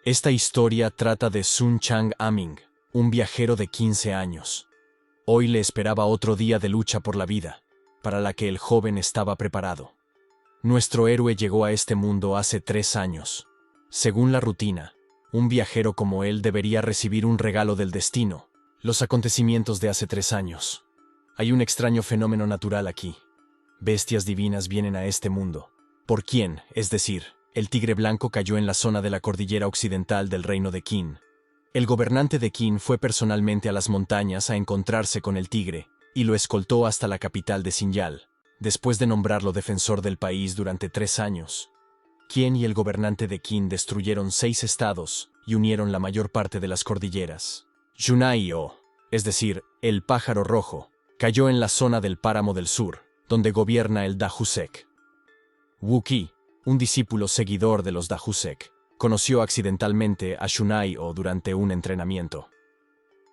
Esta historia trata de Sun Chang-aming, un viajero de 15 años. Hoy le esperaba otro día de lucha por la vida, para la que el joven estaba preparado. Nuestro héroe llegó a este mundo hace 3 años. Según la rutina, un viajero como él debería recibir un regalo del destino, los acontecimientos de hace 3 años. Hay un extraño fenómeno natural aquí. Bestias divinas vienen a este mundo. ¿Por quién? Es decir, el tigre blanco cayó en la zona de la cordillera occidental del reino de Qin. El gobernante de Qin fue personalmente a las montañas a encontrarse con el tigre y lo escoltó hasta la capital de Xinyal, después de nombrarlo defensor del país durante 3 años. Qin y el gobernante de Qin destruyeron 6 estados y unieron la mayor parte de las cordilleras. Yunai-o, es decir, el pájaro rojo, cayó en la zona del páramo del sur, donde gobierna el Dahusek. Wu Qi, un discípulo seguidor de los Dahusek, conoció accidentalmente a Yunai-o durante un entrenamiento.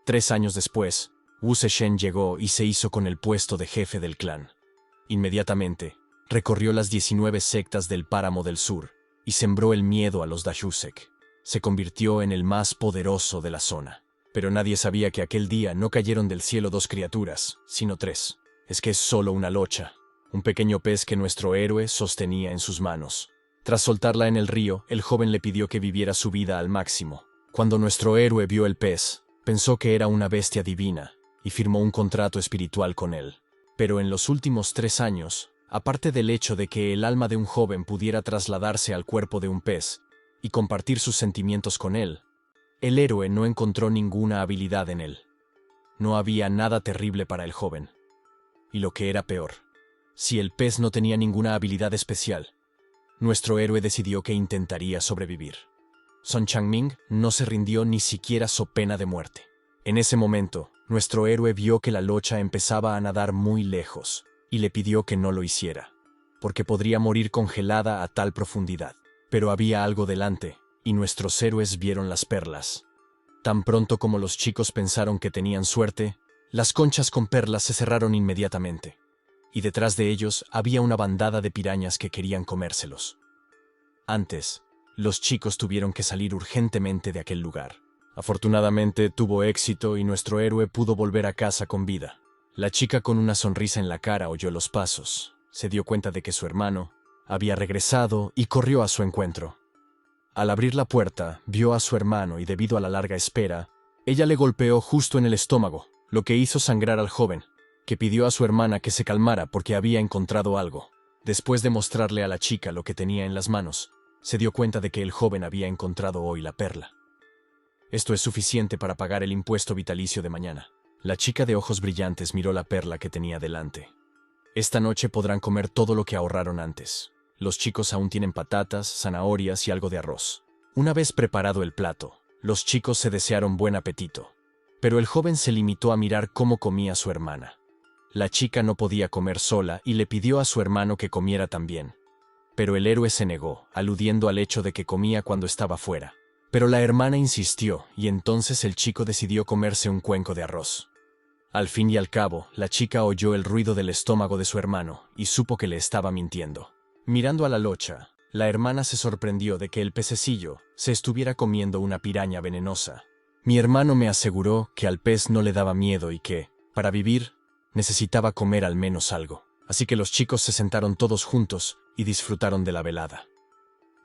3 años después, Wu Zesheng llegó y se hizo con el puesto de jefe del clan. Inmediatamente, recorrió las 19 sectas del páramo del sur y sembró el miedo a los Dahusek. Se convirtió en el más poderoso de la zona. Pero nadie sabía que aquel día no cayeron del cielo 2 criaturas, sino 3. Es que es solo una locha, un pequeño pez que nuestro héroe sostenía en sus manos. Tras soltarla en el río, el joven le pidió que viviera su vida al máximo. Cuando nuestro héroe vio el pez, pensó que era una bestia divina y firmó un contrato espiritual con él. Pero en los últimos 3 años, aparte del hecho de que el alma de un joven pudiera trasladarse al cuerpo de un pez y compartir sus sentimientos con él, el héroe no encontró ninguna habilidad en él. No había nada terrible para el joven. Y lo que era peor, si el pez no tenía ninguna habilidad especial, nuestro héroe decidió que intentaría sobrevivir. Sun Changming no se rindió ni siquiera so pena de muerte. En ese momento, nuestro héroe vio que la locha empezaba a nadar muy lejos y le pidió que no lo hiciera, porque podría morir congelada a tal profundidad. Pero había algo delante, y nuestros héroes vieron las perlas. Tan pronto como los chicos pensaron que tenían suerte, las conchas con perlas se cerraron inmediatamente, y detrás de ellos había una bandada de pirañas que querían comérselos. Antes, los chicos tuvieron que salir urgentemente de aquel lugar. Afortunadamente tuvo éxito y nuestro héroe pudo volver a casa con vida. La chica con una sonrisa en la cara oyó los pasos, se dio cuenta de que su hermano había regresado y corrió a su encuentro. Al abrir la puerta, vio a su hermano y debido a la larga espera, ella le golpeó justo en el estómago, lo que hizo sangrar al joven, que pidió a su hermana que se calmara porque había encontrado algo. Después de mostrarle a la chica lo que tenía en las manos, se dio cuenta de que el joven había encontrado hoy la perla. Esto es suficiente para pagar el impuesto vitalicio de mañana. La chica de ojos brillantes miró la perla que tenía delante. Esta noche podrán comer todo lo que ahorraron antes. Los chicos aún tienen patatas, zanahorias y algo de arroz. Una vez preparado el plato, los chicos se desearon buen apetito. Pero el joven se limitó a mirar cómo comía su hermana. La chica no podía comer sola y le pidió a su hermano que comiera también. Pero el héroe se negó, aludiendo al hecho de que comía cuando estaba fuera. Pero la hermana insistió y entonces el chico decidió comerse un cuenco de arroz. Al fin y al cabo, la chica oyó el ruido del estómago de su hermano y supo que le estaba mintiendo. Mirando a la locha, la hermana se sorprendió de que el pececillo se estuviera comiendo una piraña venenosa. Mi hermano me aseguró que al pez no le daba miedo y que, para vivir, necesitaba comer al menos algo. Así que los chicos se sentaron todos juntos y disfrutaron de la velada.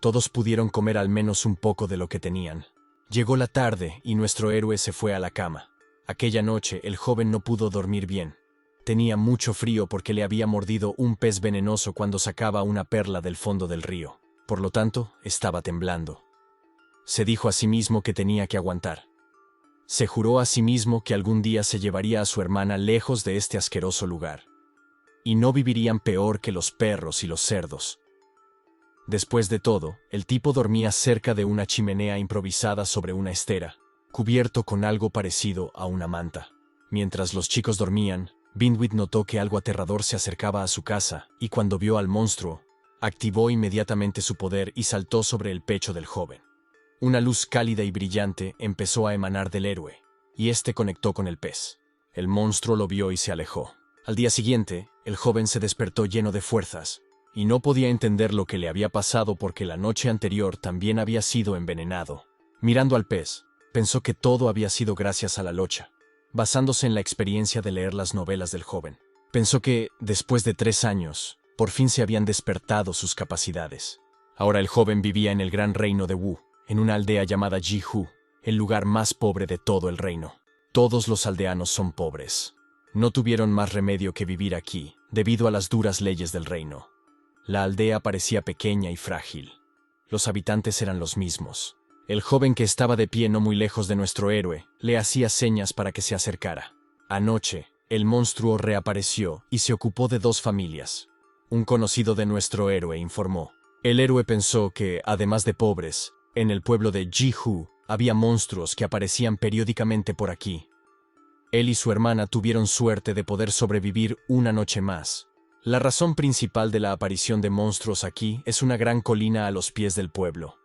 Todos pudieron comer al menos un poco de lo que tenían. Llegó la tarde y nuestro héroe se fue a la cama. Aquella noche el joven no pudo dormir bien. Tenía mucho frío porque le había mordido un pez venenoso cuando sacaba una perla del fondo del río. Por lo tanto, estaba temblando. Se dijo a sí mismo que tenía que aguantar. Se juró a sí mismo que algún día se llevaría a su hermana lejos de este asqueroso lugar. Y no vivirían peor que los perros y los cerdos. Después de todo, el tipo dormía cerca de una chimenea improvisada sobre una estera, cubierto con algo parecido a una manta. Mientras los chicos dormían, Binwit notó que algo aterrador se acercaba a su casa, y cuando vio al monstruo, activó inmediatamente su poder y saltó sobre el pecho del joven. Una luz cálida y brillante empezó a emanar del héroe, y este conectó con el pez. El monstruo lo vio y se alejó. Al día siguiente, el joven se despertó lleno de fuerzas, y no podía entender lo que le había pasado porque la noche anterior también había sido envenenado. Mirando al pez, pensó que todo había sido gracias a la locha, basándose en la experiencia de leer las novelas del joven. Pensó que, después de 3 años, por fin se habían despertado sus capacidades. Ahora el joven vivía en el gran reino de Wu, en una aldea llamada Jihu, el lugar más pobre de todo el reino. Todos los aldeanos son pobres. No tuvieron más remedio que vivir aquí, debido a las duras leyes del reino. La aldea parecía pequeña y frágil. Los habitantes eran los mismos. El joven que estaba de pie no muy lejos de nuestro héroe le hacía señas para que se acercara. Anoche, el monstruo reapareció y se ocupó de 2 familias. Un conocido de nuestro héroe informó. El héroe pensó que, además de pobres, en el pueblo de Jihu había monstruos que aparecían periódicamente por aquí. Él y su hermana tuvieron suerte de poder sobrevivir una noche más. La razón principal de la aparición de monstruos aquí es una gran colina a los pies del pueblo.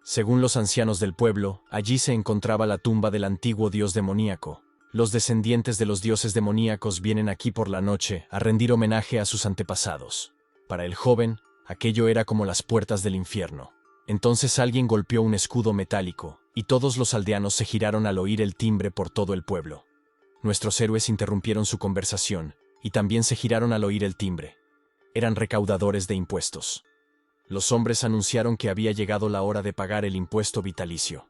Según los ancianos del pueblo, allí se encontraba la tumba del antiguo dios demoníaco. Los descendientes de los dioses demoníacos vienen aquí por la noche a rendir homenaje a sus antepasados. Para el joven, aquello era como las puertas del infierno. Entonces alguien golpeó un escudo metálico, y todos los aldeanos se giraron al oír el timbre por todo el pueblo. Nuestros héroes interrumpieron su conversación, y también se giraron al oír el timbre. Eran recaudadores de impuestos. Los hombres anunciaron que había llegado la hora de pagar el impuesto vitalicio.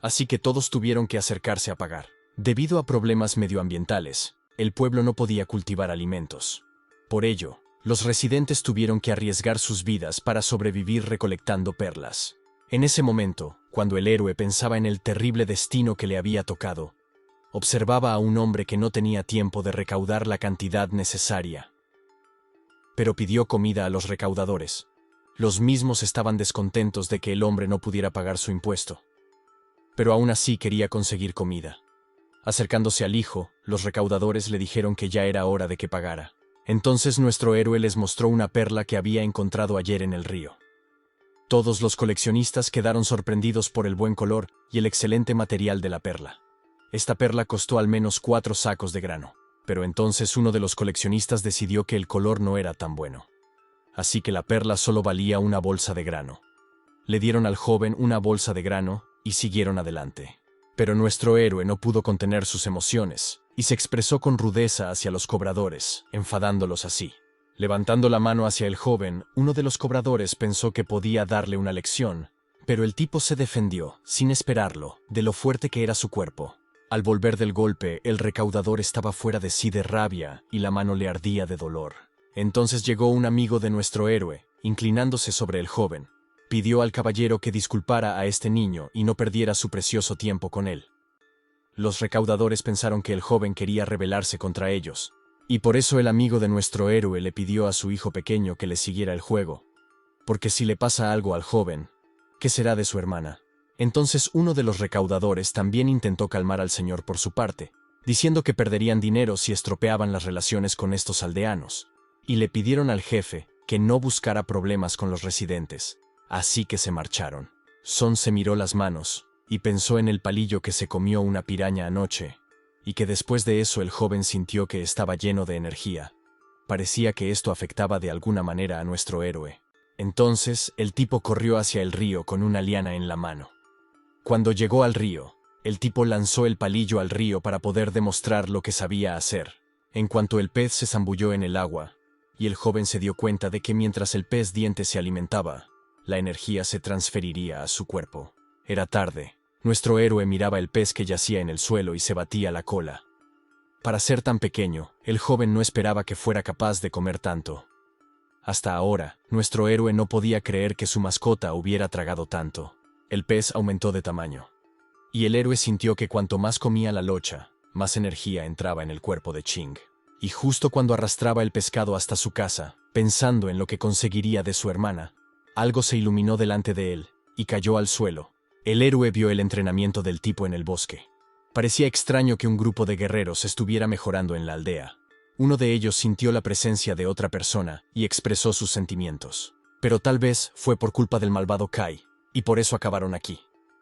Así que todos tuvieron que acercarse a pagar. Debido a problemas medioambientales, el pueblo no podía cultivar alimentos. Por ello, los residentes tuvieron que arriesgar sus vidas para sobrevivir recolectando perlas. En ese momento, cuando el héroe pensaba en el terrible destino que le había tocado, observaba a un hombre que no tenía tiempo de recaudar la cantidad necesaria. Pero pidió comida a los recaudadores. Los mismos estaban descontentos de que el hombre no pudiera pagar su impuesto. Pero aún así quería conseguir comida. Acercándose al hijo, los recaudadores le dijeron que ya era hora de que pagara. Entonces nuestro héroe les mostró una perla que había encontrado ayer en el río. Todos los coleccionistas quedaron sorprendidos por el buen color y el excelente material de la perla. Esta perla costó al menos 4 sacos de grano, pero entonces uno de los coleccionistas decidió que el color no era tan bueno. Así que la perla solo valía una bolsa de grano. Le dieron al joven una bolsa de grano y siguieron adelante. Pero nuestro héroe no pudo contener sus emociones y se expresó con rudeza hacia los cobradores, enfadándolos así. Levantando la mano hacia el joven, uno de los cobradores pensó que podía darle una lección, pero el tipo se defendió, sin esperarlo, de lo fuerte que era su cuerpo. Al volver del golpe, el recaudador estaba fuera de sí de rabia y la mano le ardía de dolor. Entonces llegó un amigo de nuestro héroe, inclinándose sobre el joven. Pidió al caballero que disculpara a este niño y no perdiera su precioso tiempo con él. Los recaudadores pensaron que el joven quería rebelarse contra ellos, y por eso el amigo de nuestro héroe le pidió a su hijo pequeño que le siguiera el juego. Porque si le pasa algo al joven, ¿qué será de su hermana? Entonces uno de los recaudadores también intentó calmar al señor por su parte, diciendo que perderían dinero si estropeaban las relaciones con estos aldeanos, y le pidieron al jefe que no buscara problemas con los residentes. Así que se marcharon. Son se miró las manos y pensó en el palillo que se comió una piraña anoche, y que después de eso el joven sintió que estaba lleno de energía. Parecía que esto afectaba de alguna manera a nuestro héroe. Entonces el tipo corrió hacia el río con una liana en la mano. Cuando llegó al río, el tipo lanzó el palillo al río para poder demostrar lo que sabía hacer. En cuanto el pez se zambulló en el agua, y el joven se dio cuenta de que mientras el pez diente se alimentaba, la energía se transferiría a su cuerpo. Era tarde. Nuestro héroe miraba el pez que yacía en el suelo y se batía la cola. Para ser tan pequeño, el joven no esperaba que fuera capaz de comer tanto. Hasta ahora, nuestro héroe no podía creer que su mascota hubiera tragado tanto. El pez aumentó de tamaño. Y el héroe sintió que cuanto más comía la locha, más energía entraba en el cuerpo de Ching. Y justo cuando arrastraba el pescado hasta su casa, pensando en lo que conseguiría de su hermana, algo se iluminó delante de él, y cayó al suelo. El héroe vio el entrenamiento del tipo en el bosque. Parecía extraño que un grupo de guerreros estuviera mejorando en la aldea. Uno de ellos sintió la presencia de otra persona y expresó sus sentimientos. Pero tal vez fue por culpa del malvado Kai, y por eso acabaron aquí.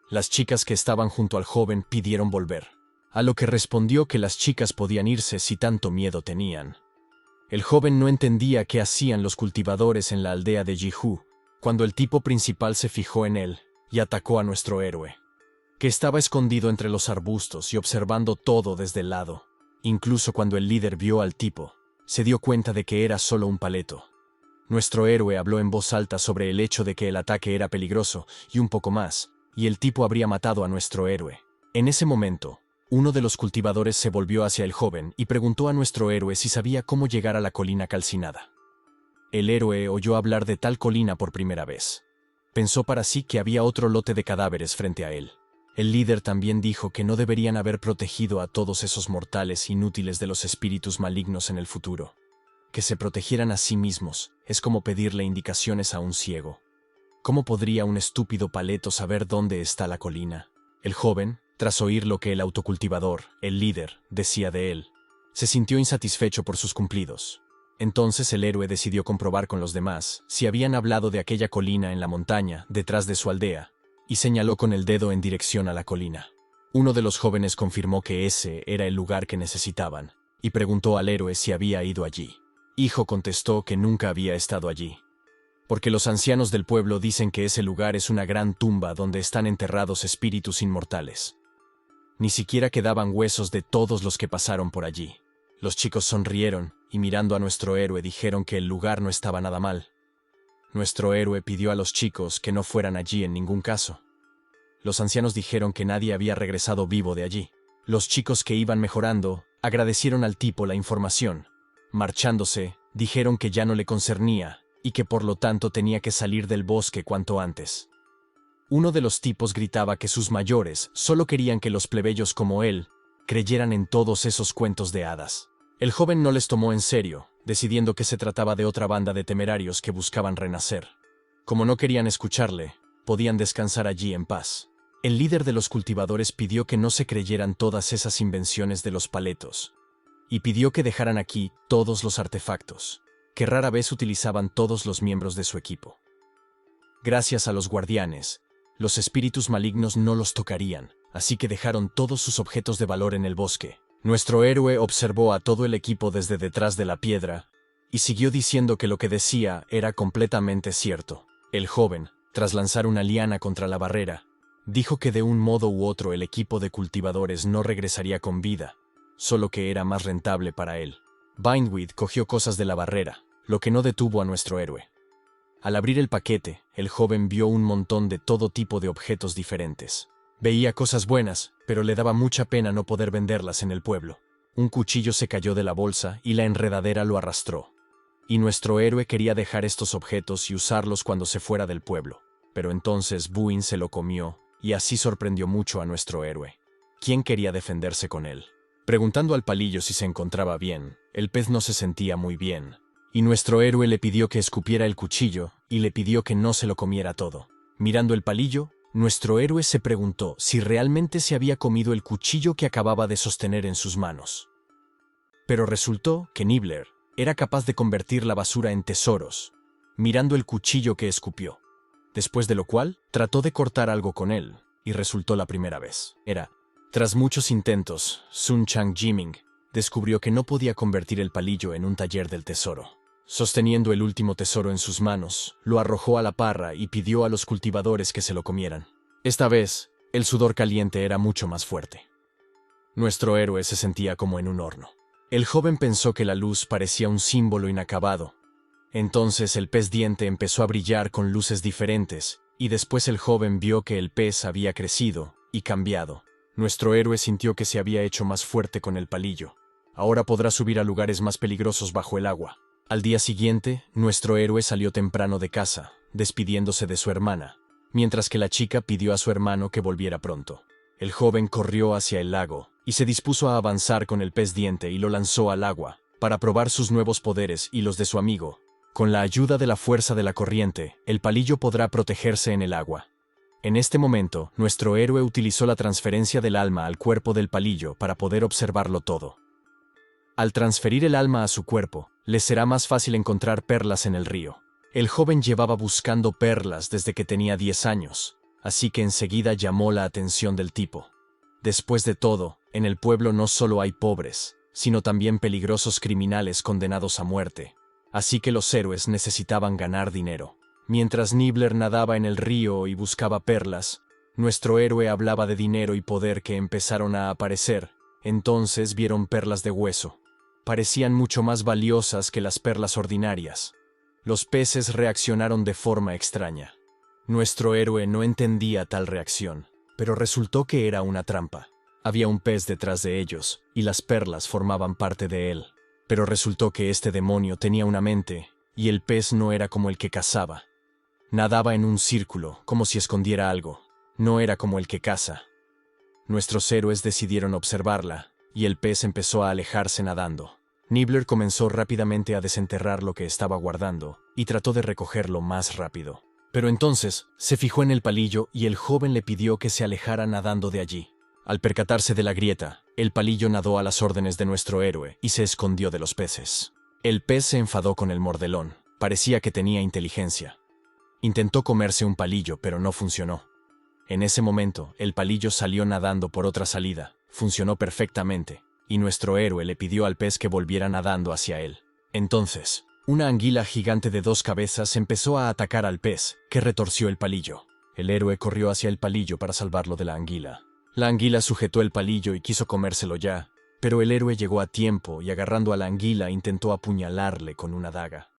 Las chicas que estaban junto al joven pidieron volver, a lo que respondió que las chicas podían irse si tanto miedo tenían. El joven no entendía qué hacían los cultivadores en la aldea de Jihu, cuando el tipo principal se fijó en él y atacó a nuestro héroe. que estaba escondido entre los arbustos y observando todo desde el lado. Incluso cuando el líder vio al tipo, se dio cuenta de que era solo un paleto. Nuestro héroe habló en voz alta sobre el hecho de que el ataque era peligroso y un poco más, y el tipo habría matado a nuestro héroe. En ese momento, uno de los cultivadores se volvió hacia el joven y preguntó a nuestro héroe si sabía cómo llegar a la colina calcinada. El héroe oyó hablar de tal colina por primera vez. Pensó para sí que había otro lote de cadáveres frente a él. El líder también dijo que no deberían haber protegido a todos esos mortales inútiles de los espíritus malignos en el futuro. Que se protegieran a sí mismos es como pedirle indicaciones a un ciego. ¿Cómo podría un estúpido paleto saber dónde está la colina? El joven, tras oír lo que el autocultivador, el líder, decía de él, se sintió insatisfecho por sus cumplidos. Entonces el héroe decidió comprobar con los demás si habían hablado de aquella colina en la montaña, detrás de su aldea, y señaló con el dedo en dirección a la colina. Uno de los jóvenes confirmó que ese era el lugar que necesitaban, y preguntó al héroe si había ido allí. Hijo contestó que nunca había estado allí, porque los ancianos del pueblo dicen que ese lugar es una gran tumba donde están enterrados espíritus inmortales. Ni siquiera quedaban huesos de todos los que pasaron por allí. Los chicos sonrieron y mirando a nuestro héroe dijeron que el lugar no estaba nada mal. Nuestro héroe pidió a los chicos que no fueran allí en ningún caso. Los ancianos dijeron que nadie había regresado vivo de allí. Los chicos que iban mejorando agradecieron al tipo la información. Marchándose, dijeron que ya no le concernía y que por lo tanto tenía que salir del bosque cuanto antes. Uno de los tipos gritaba que sus mayores solo querían que los plebeyos como él creyeran en todos esos cuentos de hadas. El joven no les tomó en serio, decidiendo que se trataba de otra banda de temerarios que buscaban renacer. Como no querían escucharle, podían descansar allí en paz. El líder de los cultivadores pidió que no se creyeran todas esas invenciones de los paletos, y pidió que dejaran aquí todos los artefactos, que rara vez utilizaban todos los miembros de su equipo. Gracias a los guardianes, los espíritus malignos no los tocarían, así que dejaron todos sus objetos de valor en el bosque. Nuestro héroe observó a todo el equipo desde detrás de la piedra y siguió diciendo que lo que decía era completamente cierto. El joven, tras lanzar una liana contra la barrera, dijo que de un modo u otro el equipo de cultivadores no regresaría con vida, solo que era más rentable para él. Bindweed cogió cosas de la barrera, lo que no detuvo a nuestro héroe. Al abrir el paquete, el joven vio un montón de todo tipo de objetos diferentes. Veía cosas buenas, pero le daba mucha pena no poder venderlas en el pueblo. Un cuchillo se cayó de la bolsa y la enredadera lo arrastró. Y nuestro héroe quería dejar estos objetos y usarlos cuando se fuera del pueblo. Pero entonces Buin se lo comió y así sorprendió mucho a nuestro héroe. ¿Quién quería defenderse con él? Preguntando al palillo si se encontraba bien, el pez no se sentía muy bien. Y nuestro héroe le pidió que escupiera el cuchillo y le pidió que no se lo comiera todo. Mirando el palillo, nuestro héroe se preguntó si realmente se había comido el cuchillo que acababa de sostener en sus manos. Pero resultó que Nibbler era capaz de convertir la basura en tesoros, mirando el cuchillo que escupió. Después de lo cual, trató de cortar algo con él, y resultó la primera vez. Tras muchos intentos, Sun Chang Jiming descubrió que no podía convertir el palillo en un taller del tesoro. Sosteniendo el último tesoro en sus manos, lo arrojó a la parra y pidió a los cultivadores que se lo comieran. Esta vez, el sudor caliente era mucho más fuerte. Nuestro héroe se sentía como en un horno. El joven pensó que la luz parecía un símbolo inacabado. Entonces el pez diente empezó a brillar con luces diferentes, y después el joven vio que el pez había crecido y cambiado. Nuestro héroe sintió que se había hecho más fuerte con el palillo. Ahora podrá subir a lugares más peligrosos bajo el agua. Al día siguiente, nuestro héroe salió temprano de casa, despidiéndose de su hermana, mientras que la chica pidió a su hermano que volviera pronto. El joven corrió hacia el lago y se dispuso a avanzar con el pez diente y lo lanzó al agua, para probar sus nuevos poderes y los de su amigo. Con la ayuda de la fuerza de la corriente, el palillo podrá protegerse en el agua. En este momento, nuestro héroe utilizó la transferencia del alma al cuerpo del palillo para poder observarlo todo. Al transferir el alma a su cuerpo, les será más fácil encontrar perlas en el río. El joven llevaba buscando perlas desde que tenía 10 años, así que enseguida llamó la atención del tipo. Después de todo, en el pueblo no solo hay pobres, sino también peligrosos criminales condenados a muerte, así que los héroes necesitaban ganar dinero. Mientras Nibbler nadaba en el río y buscaba perlas, Nuestro héroe hablaba de dinero y poder que empezaron a aparecer. Entonces vieron perlas de hueso. Parecían mucho más valiosas que las perlas ordinarias. Los peces reaccionaron de forma extraña. Nuestro héroe no entendía tal reacción, pero resultó que era una trampa. Había un pez detrás de ellos, y las perlas formaban parte de él. Pero resultó que este demonio tenía una mente, y el pez no era como el que cazaba. Nadaba en un círculo, como si escondiera algo. No era como el que caza. Nuestros héroes decidieron observarla, y el pez empezó a alejarse nadando. Nibbler comenzó rápidamente a desenterrar lo que estaba guardando, y trató de recogerlo más rápido. Pero entonces se fijó en el palillo y el joven le pidió que se alejara nadando de allí. Al percatarse de la grieta, el palillo nadó a las órdenes de nuestro héroe y se escondió de los peces. El pez se enfadó con el mordelón. Parecía que tenía inteligencia. Intentó comerse un palillo, pero no funcionó. En ese momento, el palillo salió nadando por otra salida. Funcionó perfectamente, y nuestro héroe le pidió al pez que volviera nadando hacia él. Entonces, una anguila gigante de 2 cabezas empezó a atacar al pez, que retorció el palillo. El héroe corrió hacia el palillo para salvarlo de la anguila. La anguila sujetó el palillo y quiso comérselo ya, pero el héroe llegó a tiempo y agarrando a la anguila intentó apuñalarle con una daga.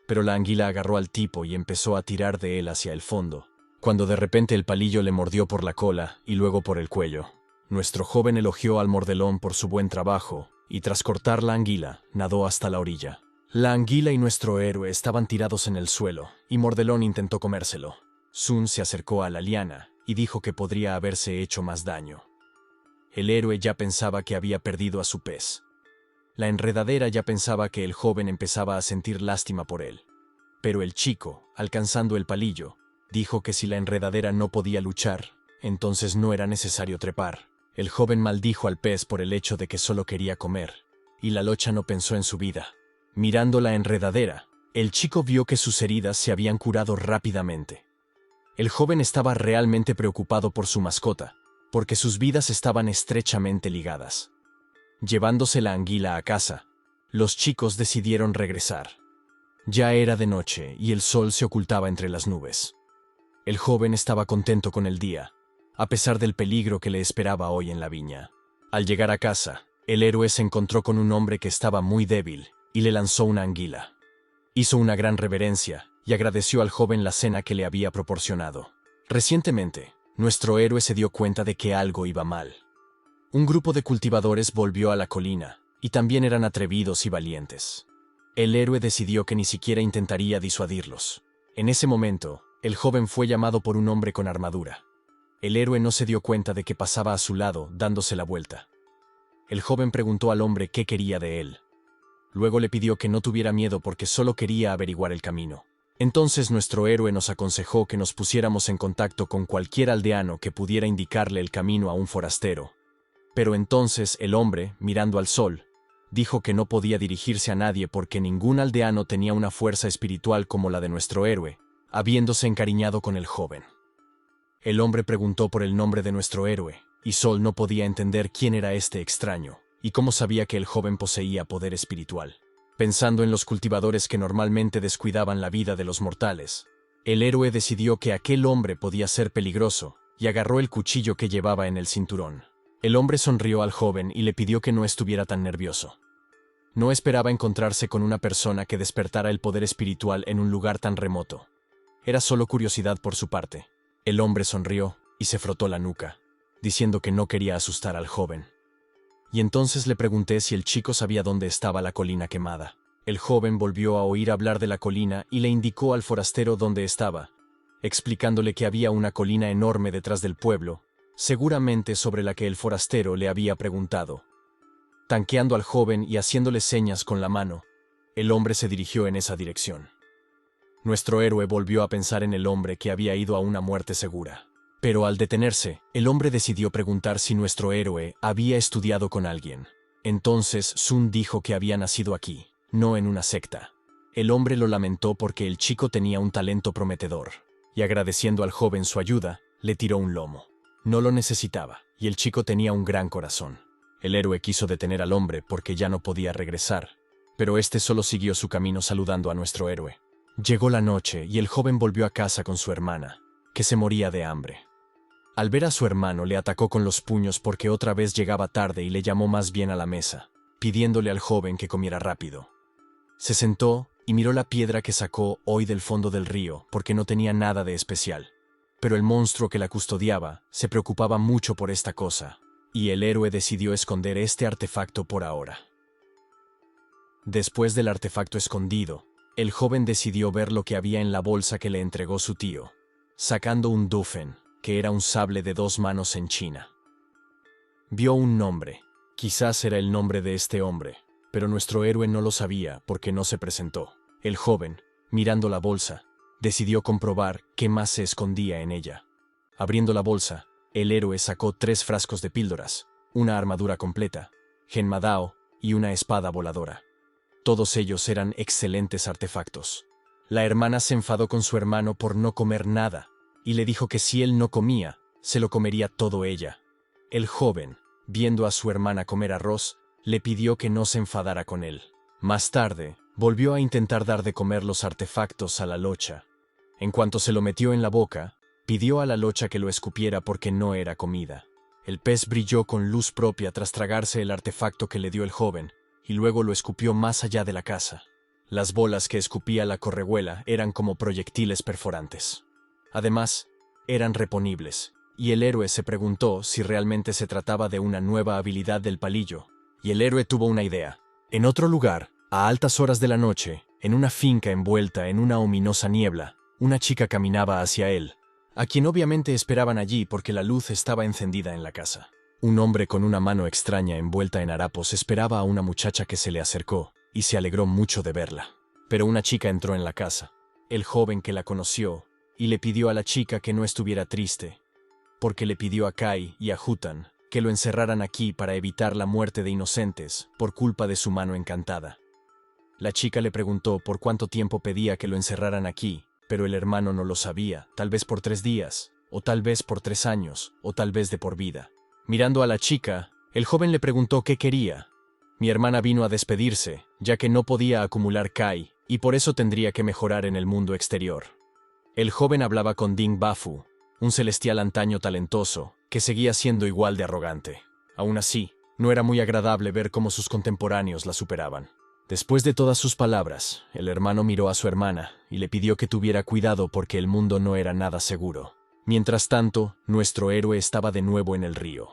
Pero la anguila agarró al tipo y empezó a tirar de él hacia el fondo, cuando de repente el palillo le mordió por la cola y luego por el cuello. Nuestro joven elogió al mordelón por su buen trabajo, y tras cortar la anguila, nadó hasta la orilla. La anguila y nuestro héroe estaban tirados en el suelo, y Mordelón intentó comérselo. Sun se acercó a la liana y dijo que podría haberse hecho más daño. El héroe ya pensaba que había perdido a su pez. La enredadera ya pensaba que el joven empezaba a sentir lástima por él. Pero el chico, alcanzando el palillo, dijo que si la enredadera no podía luchar, entonces no era necesario trepar. El joven maldijo al pez por el hecho de que solo quería comer, y la locha no pensó en su vida. Mirando la enredadera, el chico vio que sus heridas se habían curado rápidamente. El joven estaba realmente preocupado por su mascota, porque sus vidas estaban estrechamente ligadas. Llevándose la anguila a casa, los chicos decidieron regresar. Ya era de noche y el sol se ocultaba entre las nubes. El joven estaba contento con el día, a pesar del peligro que le esperaba hoy en la viña. Al llegar a casa, el héroe se encontró con un hombre que estaba muy débil y le lanzó una anguila. Hizo una gran reverencia y agradeció al joven la cena que le había proporcionado. Recientemente, nuestro héroe se dio cuenta de que algo iba mal. Un grupo de cultivadores volvió a la colina, y también eran atrevidos y valientes. El héroe decidió que ni siquiera intentaría disuadirlos. En ese momento, el joven fue llamado por un hombre con armadura. El héroe no se dio cuenta de que pasaba a su lado, dándose la vuelta. El joven preguntó al hombre qué quería de él. Luego le pidió que no tuviera miedo porque solo quería averiguar el camino. Entonces nuestro héroe nos aconsejó que nos pusiéramos en contacto con cualquier aldeano que pudiera indicarle el camino a un forastero. Pero entonces el hombre, mirando al sol, dijo que no podía dirigirse a nadie porque ningún aldeano tenía una fuerza espiritual como la de nuestro héroe, habiéndose encariñado con el joven. El hombre preguntó por el nombre de nuestro héroe, y Sol no podía entender quién era este extraño, y cómo sabía que el joven poseía poder espiritual. Pensando en los cultivadores que normalmente descuidaban la vida de los mortales, el héroe decidió que aquel hombre podía ser peligroso, y agarró el cuchillo que llevaba en el cinturón. El hombre sonrió al joven y le pidió que no estuviera tan nervioso. No esperaba encontrarse con una persona que despertara el poder espiritual en un lugar tan remoto. Era solo curiosidad por su parte. El hombre sonrió y se frotó la nuca, diciendo que no quería asustar al joven. Y entonces le pregunté si el chico sabía dónde estaba la colina quemada. El joven volvió a oír hablar de la colina y le indicó al forastero dónde estaba, explicándole que había una colina enorme detrás del pueblo, seguramente sobre la que el forastero le había preguntado. Tanqueando al joven y haciéndole señas con la mano, el hombre se dirigió en esa dirección. Nuestro héroe volvió a pensar en el hombre que había ido a una muerte segura. Pero al detenerse, el hombre decidió preguntar si nuestro héroe había estudiado con alguien. Entonces Sun dijo que había nacido aquí, no en una secta. El hombre lo lamentó porque el chico tenía un talento prometedor, y agradeciendo al joven su ayuda, le tiró un lomo. No lo necesitaba, y el chico tenía un gran corazón. El héroe quiso detener al hombre porque ya no podía regresar, pero este solo siguió su camino saludando a nuestro héroe. Llegó la noche y el joven volvió a casa con su hermana, que se moría de hambre. Al ver a su hermano le atacó con los puños porque otra vez llegaba tarde y le llamó más bien a la mesa, pidiéndole al joven que comiera rápido. Se sentó y miró la piedra que sacó hoy del fondo del río porque no tenía nada de especial. Pero el monstruo que la custodiaba se preocupaba mucho por esta cosa, y el héroe decidió esconder este artefacto por ahora. Después del artefacto escondido, el joven decidió ver lo que había en la bolsa que le entregó su tío, sacando un Dufen, que era un sable de 2 manos en China. Vio un nombre. Quizás era el nombre de este hombre, pero nuestro héroe no lo sabía porque no se presentó. El joven, mirando la bolsa, decidió comprobar qué más se escondía en ella. Abriendo la bolsa, el héroe sacó 3 frascos de píldoras, una armadura completa, genmadao y una espada voladora. Todos ellos eran excelentes artefactos. La hermana se enfadó con su hermano por no comer nada, y le dijo que si él no comía, se lo comería todo ella. El joven, viendo a su hermana comer arroz, le pidió que no se enfadara con él. Más tarde, volvió a intentar dar de comer los artefactos a la locha. En cuanto se lo metió en la boca, pidió a la locha que lo escupiera porque no era comida. El pez brilló con luz propia tras tragarse el artefacto que le dio el joven, y luego lo escupió más allá de la casa. Las bolas que escupía la correhuela eran como proyectiles perforantes. Además, eran reponibles, y el héroe se preguntó si realmente se trataba de una nueva habilidad del palillo. Y el héroe tuvo una idea. En otro lugar, a altas horas de la noche, en una finca envuelta en una ominosa niebla, una chica caminaba hacia él, a quien obviamente esperaban allí porque la luz estaba encendida en la casa. Un hombre con una mano extraña envuelta en harapos esperaba a una muchacha que se le acercó, y se alegró mucho de verla. Pero una chica entró en la casa. El joven que la conoció, y le pidió a la chica que no estuviera triste, porque le pidió a Kai y a Hutan que lo encerraran aquí para evitar la muerte de inocentes por culpa de su mano encantada. La chica le preguntó por cuánto tiempo pedía que lo encerraran aquí, pero el hermano no lo sabía, tal vez por 3 días, o tal vez por 3 años, o tal vez de por vida. Mirando a la chica, el joven le preguntó qué quería. Mi hermana vino a despedirse, ya que no podía acumular Kai, y por eso tendría que mejorar en el mundo exterior. El joven hablaba con Ding Bafu, un celestial antaño talentoso, que seguía siendo igual de arrogante. Aún así, no era muy agradable ver cómo sus contemporáneos la superaban. Después de todas sus palabras, el hermano miró a su hermana y le pidió que tuviera cuidado porque el mundo no era nada seguro. Mientras tanto, nuestro héroe estaba de nuevo en el río.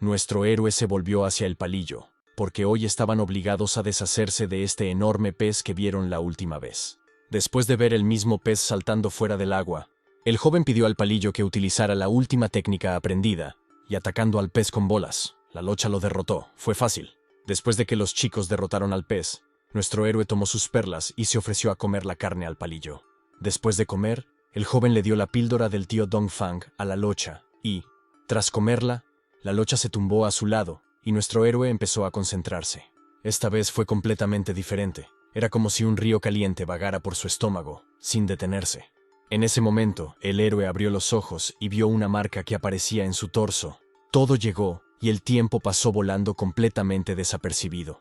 Nuestro héroe se volvió hacia el palillo, porque hoy estaban obligados a deshacerse de este enorme pez que vieron la última vez. Después de ver el mismo pez saltando fuera del agua, el joven pidió al palillo que utilizara la última técnica aprendida, y atacando al pez con bolas, la locha lo derrotó. Fue fácil. Después de que los chicos derrotaron al pez, nuestro héroe tomó sus perlas y se ofreció a comer la carne al palillo. Después de comer, el joven le dio la píldora del tío Dongfang a la locha y, tras comerla, la locha se tumbó a su lado y nuestro héroe empezó a concentrarse. Esta vez fue completamente diferente. Era como si un río caliente vagara por su estómago, sin detenerse. En ese momento, el héroe abrió los ojos y vio una marca que aparecía en su torso. Todo llegó y el tiempo pasó volando completamente desapercibido.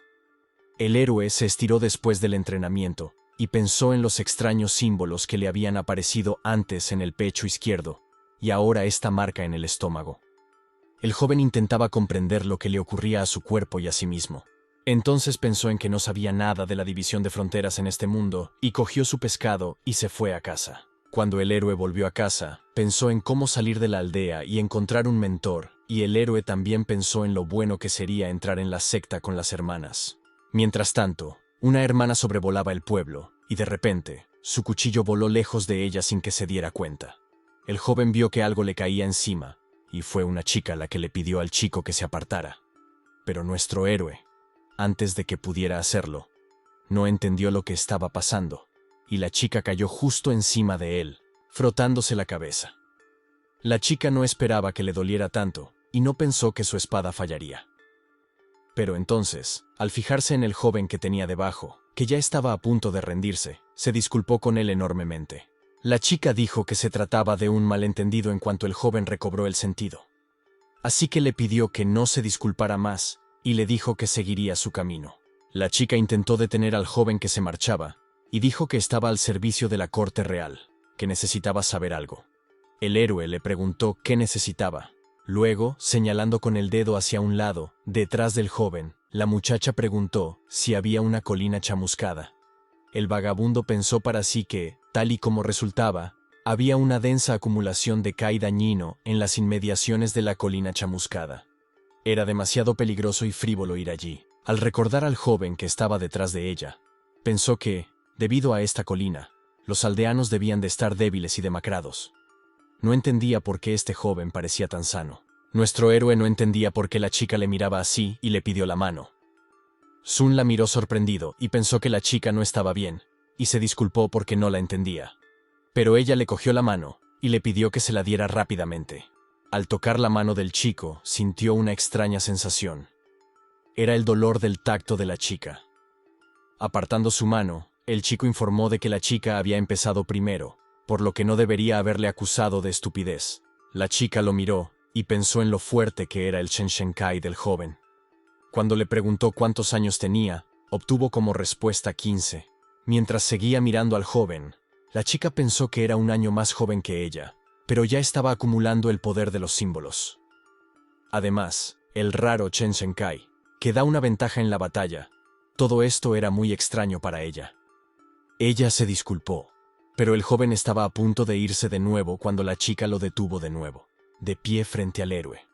El héroe se estiró después del entrenamiento y pensó en los extraños símbolos que le habían aparecido antes en el pecho izquierdo y ahora esta marca en el estómago. El joven intentaba comprender lo que le ocurría a su cuerpo y a sí mismo. Entonces pensó en que no sabía nada de la división de fronteras en este mundo y cogió su pescado y se fue a casa. Cuando el héroe volvió a casa, pensó en cómo salir de la aldea y encontrar un mentor, y el héroe también pensó en lo bueno que sería entrar en la secta con las hermanas. Mientras tanto, una hermana sobrevolaba el pueblo, y de repente, su cuchillo voló lejos de ella sin que se diera cuenta. El joven vio que algo le caía encima, y fue una chica la que le pidió al chico que se apartara. Pero nuestro héroe, antes de que pudiera hacerlo, no entendió lo que estaba pasando, y la chica cayó justo encima de él, frotándose la cabeza. La chica no esperaba que le doliera tanto, y no pensó que su espada fallaría. Pero entonces, al fijarse en el joven que tenía debajo, que ya estaba a punto de rendirse, se disculpó con él enormemente. La chica dijo que se trataba de un malentendido en cuanto el joven recobró el sentido. Así que le pidió que no se disculpara más, y le dijo que seguiría su camino. La chica intentó detener al joven que se marchaba, y dijo que estaba al servicio de la corte real, que necesitaba saber algo. El héroe le preguntó qué necesitaba. Luego, señalando con el dedo hacia un lado, detrás del joven, la muchacha preguntó si había una colina chamuscada. El vagabundo pensó para sí que, tal y como resultaba, había una densa acumulación de Kai dañino en las inmediaciones de la colina chamuscada. Era demasiado peligroso y frívolo ir allí. Al recordar al joven que estaba detrás de ella, pensó que, debido a esta colina, los aldeanos debían de estar débiles y demacrados. No entendía por qué este joven parecía tan sano. Nuestro héroe no entendía por qué la chica le miraba así y le pidió la mano. Sun la miró sorprendido y pensó que la chica no estaba bien, y se disculpó porque no la entendía. Pero ella le cogió la mano y le pidió que se la diera rápidamente. Al tocar la mano del chico, sintió una extraña sensación. Era el dolor del tacto de la chica. Apartando su mano, el chico informó de que la chica había empezado primero, por lo que no debería haberle acusado de estupidez. La chica lo miró y pensó en lo fuerte que era el Shenshenkai del joven. Cuando le preguntó cuántos años tenía, obtuvo como respuesta 15. Mientras seguía mirando al joven, la chica pensó que era un año más joven que ella, pero ya estaba acumulando el poder de los símbolos. Además, el raro Shenshenkai, que da una ventaja en la batalla. Todo esto era muy extraño para ella. Ella se disculpó, pero el joven estaba a punto de irse de nuevo cuando la chica lo detuvo de nuevo, de pie frente al héroe.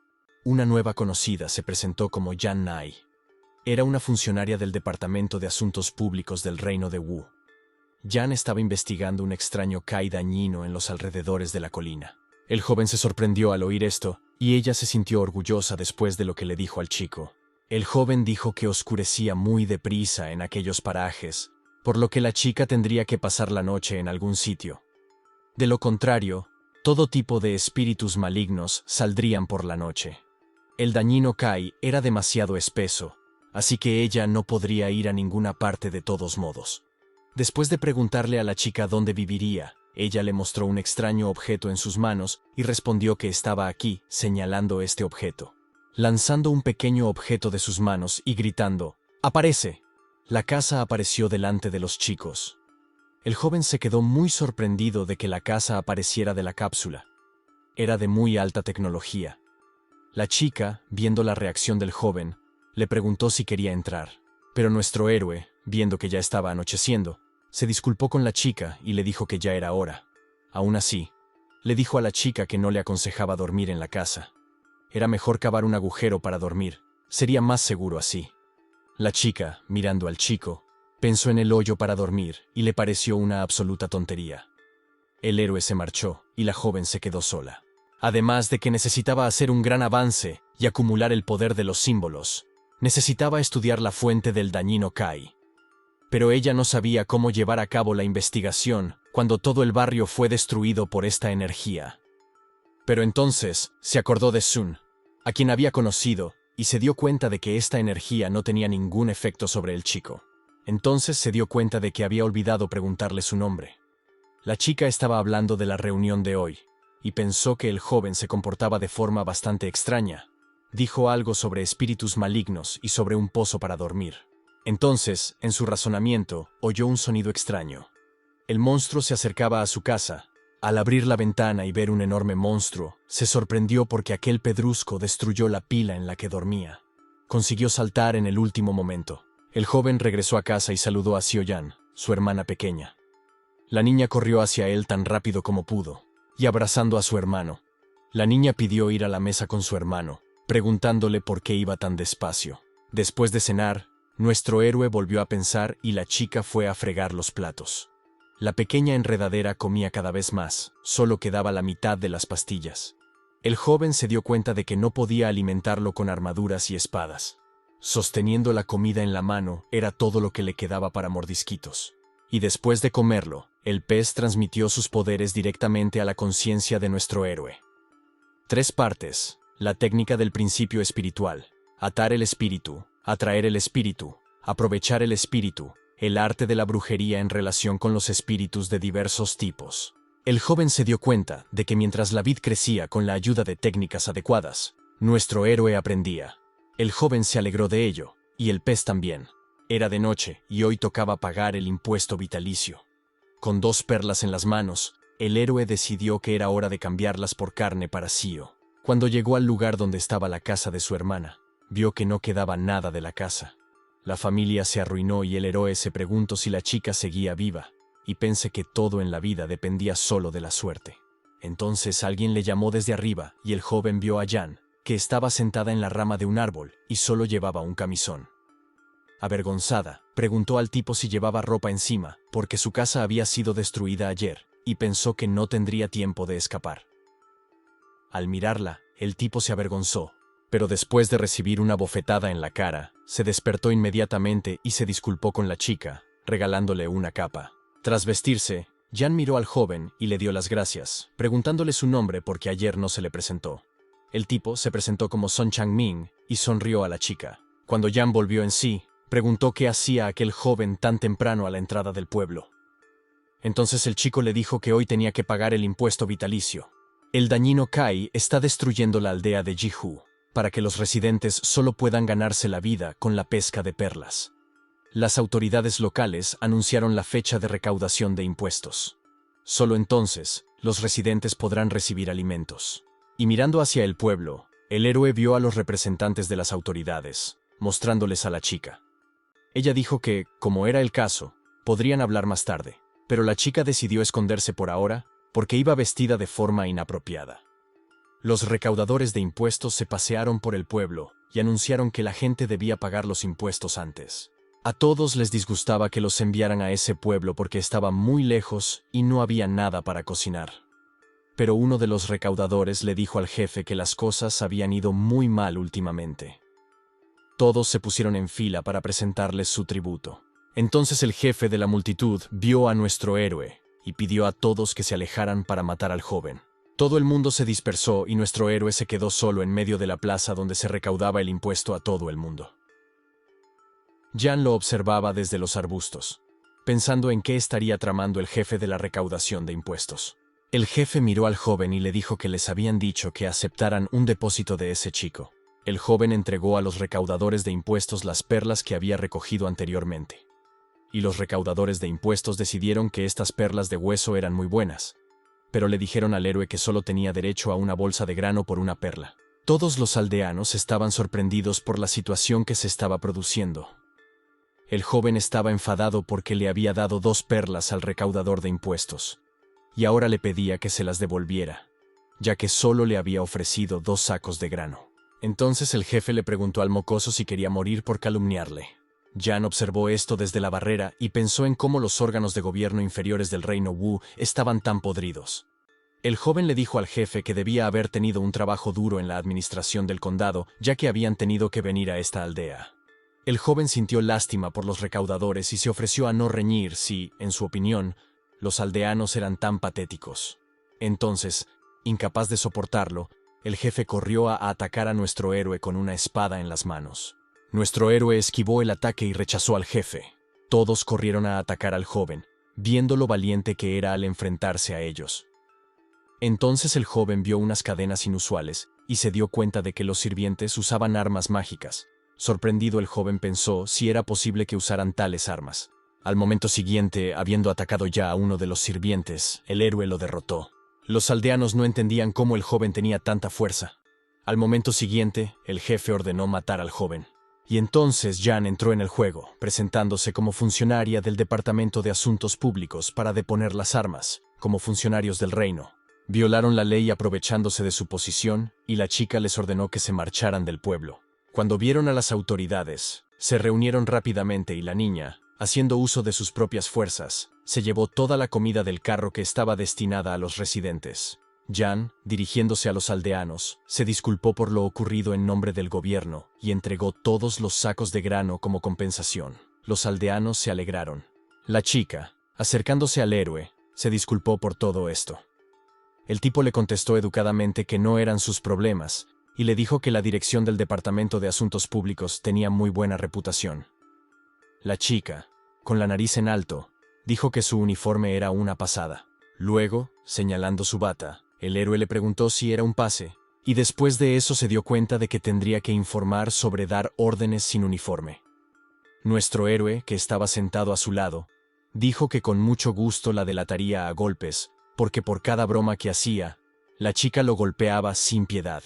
Una nueva conocida se presentó como Yan Nai. Era una funcionaria del Departamento de Asuntos Públicos del Reino de Wu. Yan estaba investigando un extraño Kai dañino en los alrededores de la colina. El joven se sorprendió al oír esto, y ella se sintió orgullosa después de lo que le dijo al chico. El joven dijo que oscurecía muy deprisa en aquellos parajes, por lo que la chica tendría que pasar la noche en algún sitio. De lo contrario, todo tipo de espíritus malignos saldrían por la noche. El dañino Kai era demasiado espeso, así que ella no podría ir a ninguna parte de todos modos. Después de preguntarle a la chica dónde viviría, ella le mostró un extraño objeto en sus manos y respondió que estaba aquí, señalando este objeto. Lanzando un pequeño objeto de sus manos y gritando, ¡aparece!, la casa apareció delante de los chicos. El joven se quedó muy sorprendido de que la casa apareciera de la cápsula. Era de muy alta tecnología. La chica, viendo la reacción del joven, le preguntó si quería entrar, pero nuestro héroe, viendo que ya estaba anocheciendo, se disculpó con la chica y le dijo que ya era hora. Aún así, le dijo a la chica que no le aconsejaba dormir en la casa. Era mejor cavar un agujero para dormir, sería más seguro así. La chica, mirando al chico, pensó en el hoyo para dormir y le pareció una absoluta tontería. El héroe se marchó y la joven se quedó sola. Además de que necesitaba hacer un gran avance y acumular el poder de los símbolos, necesitaba estudiar la fuente del dañino Kai. Pero ella no sabía cómo llevar a cabo la investigación cuando todo el barrio fue destruido por esta energía. Pero entonces se acordó de Sun, a quien había conocido, y se dio cuenta de que esta energía no tenía ningún efecto sobre el chico. Entonces se dio cuenta de que había olvidado preguntarle su nombre. La chica estaba hablando de la reunión de hoy, y pensó que el joven se comportaba de forma bastante extraña. Dijo algo sobre espíritus malignos y sobre un pozo para dormir. Entonces, en su razonamiento, oyó un sonido extraño. El monstruo se acercaba a su casa. Al abrir la ventana y ver un enorme monstruo, se sorprendió porque aquel pedrusco destruyó la pila en la que dormía. Consiguió saltar en el último momento. El joven regresó a casa y saludó a Xiaoyan, su hermana pequeña. La niña corrió hacia él tan rápido como pudo, y abrazando a su hermano. La niña pidió ir a la mesa con su hermano, preguntándole por qué iba tan despacio. Después de cenar, nuestro héroe volvió a pensar y la chica fue a fregar los platos. La pequeña enredadera comía cada vez más, solo quedaba la mitad de las pastillas. El joven se dio cuenta de que no podía alimentarlo con armaduras y espadas. Sosteniendo la comida en la mano era todo lo que le quedaba para mordisquitos. Y después de comerlo, el pez transmitió sus poderes directamente a la conciencia de nuestro héroe. 3 partes. La técnica del principio espiritual. Atar el espíritu, atraer el espíritu, aprovechar el espíritu. El arte de la brujería en relación con los espíritus de diversos tipos. El joven se dio cuenta de que mientras la vid crecía con la ayuda de técnicas adecuadas, nuestro héroe aprendía. El joven se alegró de ello, y el pez también. Era de noche y hoy tocaba pagar el impuesto vitalicio. Con 2 perlas en las manos, el héroe decidió que era hora de cambiarlas por carne para Sio. Cuando llegó al lugar donde estaba la casa de su hermana, vio que no quedaba nada de la casa. La familia se arruinó y el héroe se preguntó si la chica seguía viva, y pensé que todo en la vida dependía solo de la suerte. Entonces alguien le llamó desde arriba y el joven vio a Jan, que estaba sentada en la rama de un árbol y solo llevaba un camisón. Avergonzada, preguntó al tipo si llevaba ropa encima, porque su casa había sido destruida ayer, y pensó que no tendría tiempo de escapar. Al mirarla, el tipo se avergonzó, pero después de recibir una bofetada en la cara, se despertó inmediatamente y se disculpó con la chica, regalándole una capa. Tras vestirse, Jan miró al joven y le dio las gracias, preguntándole su nombre porque ayer no se le presentó. El tipo se presentó como Son Chang-ming y sonrió a la chica. Cuando Jan volvió en sí, preguntó qué hacía aquel joven tan temprano a la entrada del pueblo. Entonces el chico le dijo que hoy tenía que pagar el impuesto vitalicio. El dañino Kai está destruyendo la aldea de Jihu, para que los residentes solo puedan ganarse la vida con la pesca de perlas. Las autoridades locales anunciaron la fecha de recaudación de impuestos. Solo entonces, los residentes podrán recibir alimentos. Y mirando hacia el pueblo, el héroe vio a los representantes de las autoridades, mostrándoles a la chica. Ella dijo que, como era el caso, podrían hablar más tarde, pero la chica decidió esconderse por ahora porque iba vestida de forma inapropiada. Los recaudadores de impuestos se pasearon por el pueblo y anunciaron que la gente debía pagar los impuestos antes. A todos les disgustaba que los enviaran a ese pueblo porque estaba muy lejos y no había nada para cocinar. Pero uno de los recaudadores le dijo al jefe que las cosas habían ido muy mal últimamente. Todos se pusieron en fila para presentarles su tributo. Entonces el jefe de la multitud vio a nuestro héroe y pidió a todos que se alejaran para matar al joven. Todo el mundo se dispersó y nuestro héroe se quedó solo en medio de la plaza donde se recaudaba el impuesto a todo el mundo. Jan lo observaba desde los arbustos, pensando en qué estaría tramando el jefe de la recaudación de impuestos. El jefe miró al joven y le dijo que les habían dicho que aceptaran un depósito de ese chico. El joven entregó a los recaudadores de impuestos las perlas que había recogido anteriormente. Y los recaudadores de impuestos decidieron que estas perlas de hueso eran muy buenas, pero le dijeron al héroe que solo tenía derecho a una bolsa de grano por una perla. Todos los aldeanos estaban sorprendidos por la situación que se estaba produciendo. El joven estaba enfadado porque le había dado 2 perlas al recaudador de impuestos, y ahora le pedía que se las devolviera, ya que solo le había ofrecido 2 sacos de grano. Entonces el jefe le preguntó al mocoso si quería morir por calumniarle. Jan observó esto desde la barrera y pensó en cómo los órganos de gobierno inferiores del reino Wu estaban tan podridos. El joven le dijo al jefe que debía haber tenido un trabajo duro en la administración del condado, ya que habían tenido que venir a esta aldea. El joven sintió lástima por los recaudadores y se ofreció a no reñir si, en su opinión, los aldeanos eran tan patéticos. Entonces, incapaz de soportarlo, el jefe corrió a atacar a nuestro héroe con una espada en las manos. Nuestro héroe esquivó el ataque y rechazó al jefe. Todos corrieron a atacar al joven, viendo lo valiente que era al enfrentarse a ellos. Entonces el joven vio unas cadenas inusuales y se dio cuenta de que los sirvientes usaban armas mágicas. Sorprendido, el joven pensó si era posible que usaran tales armas. Al momento siguiente, habiendo atacado ya a uno de los sirvientes, el héroe lo derrotó. Los aldeanos no entendían cómo el joven tenía tanta fuerza. Al momento siguiente, el jefe ordenó matar al joven. Y entonces Jan entró en el juego, presentándose como funcionaria del Departamento de Asuntos Públicos para deponer las armas, como funcionarios del reino. Violaron la ley aprovechándose de su posición, y la chica les ordenó que se marcharan del pueblo. Cuando vieron a las autoridades, se reunieron rápidamente y la niña, haciendo uso de sus propias fuerzas, se llevó toda la comida del carro que estaba destinada a los residentes. Jan, dirigiéndose a los aldeanos, se disculpó por lo ocurrido en nombre del gobierno y entregó todos los sacos de grano como compensación. Los aldeanos se alegraron. La chica, acercándose al héroe, se disculpó por todo esto. El tipo le contestó educadamente que no eran sus problemas y le dijo que la dirección del Departamento de Asuntos Públicos tenía muy buena reputación. La chica, con la nariz en alto, dijo que su uniforme era una pasada. Luego, señalando su bata, el héroe le preguntó si era un pase, y después de eso se dio cuenta de que tendría que informar sobre dar órdenes sin uniforme. Nuestro héroe, que estaba sentado a su lado, dijo que con mucho gusto la delataría a golpes, porque por cada broma que hacía, la chica lo golpeaba sin piedad,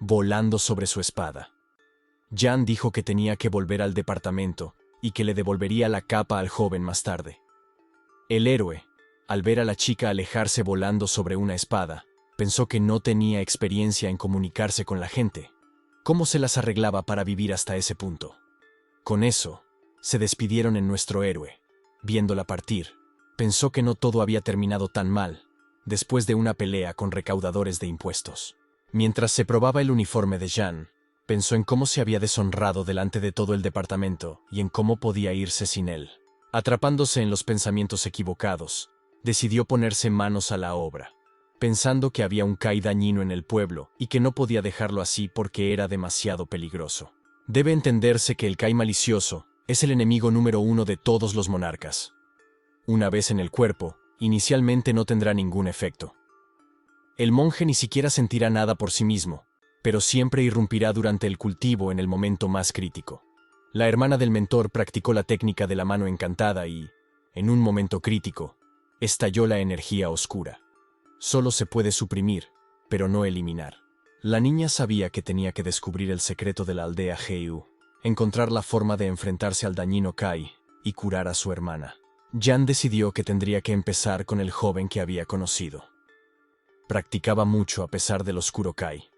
volando sobre su espada. Jan dijo que tenía que volver al departamento y que le devolvería la capa al joven más tarde. El héroe, al ver a la chica alejarse volando sobre una espada, pensó que no tenía experiencia en comunicarse con la gente. ¿Cómo se las arreglaba para vivir hasta ese punto? Con eso, se despidieron en nuestro héroe. Viéndola partir, pensó que no todo había terminado tan mal, después de una pelea con recaudadores de impuestos. Mientras se probaba el uniforme de Jan, pensó en cómo se había deshonrado delante de todo el departamento y en cómo podía irse sin él. Atrapándose en los pensamientos equivocados, decidió ponerse manos a la obra, pensando que había un Kai dañino en el pueblo y que no podía dejarlo así porque era demasiado peligroso. Debe entenderse que el Kai malicioso es el enemigo número 1 de todos los monarcas. Una vez en el cuerpo, inicialmente no tendrá ningún efecto. El monje ni siquiera sentirá nada por sí mismo, pero siempre irrumpirá durante el cultivo en el momento más crítico. La hermana del mentor practicó la técnica de la mano encantada y, en un momento crítico, estalló la energía oscura. Solo se puede suprimir, pero no eliminar. La niña sabía que tenía que descubrir el secreto de la aldea Heiu, encontrar la forma de enfrentarse al dañino Kai y curar a su hermana. Jan decidió que tendría que empezar con el joven que había conocido. Practicaba mucho a pesar del oscuro Kai.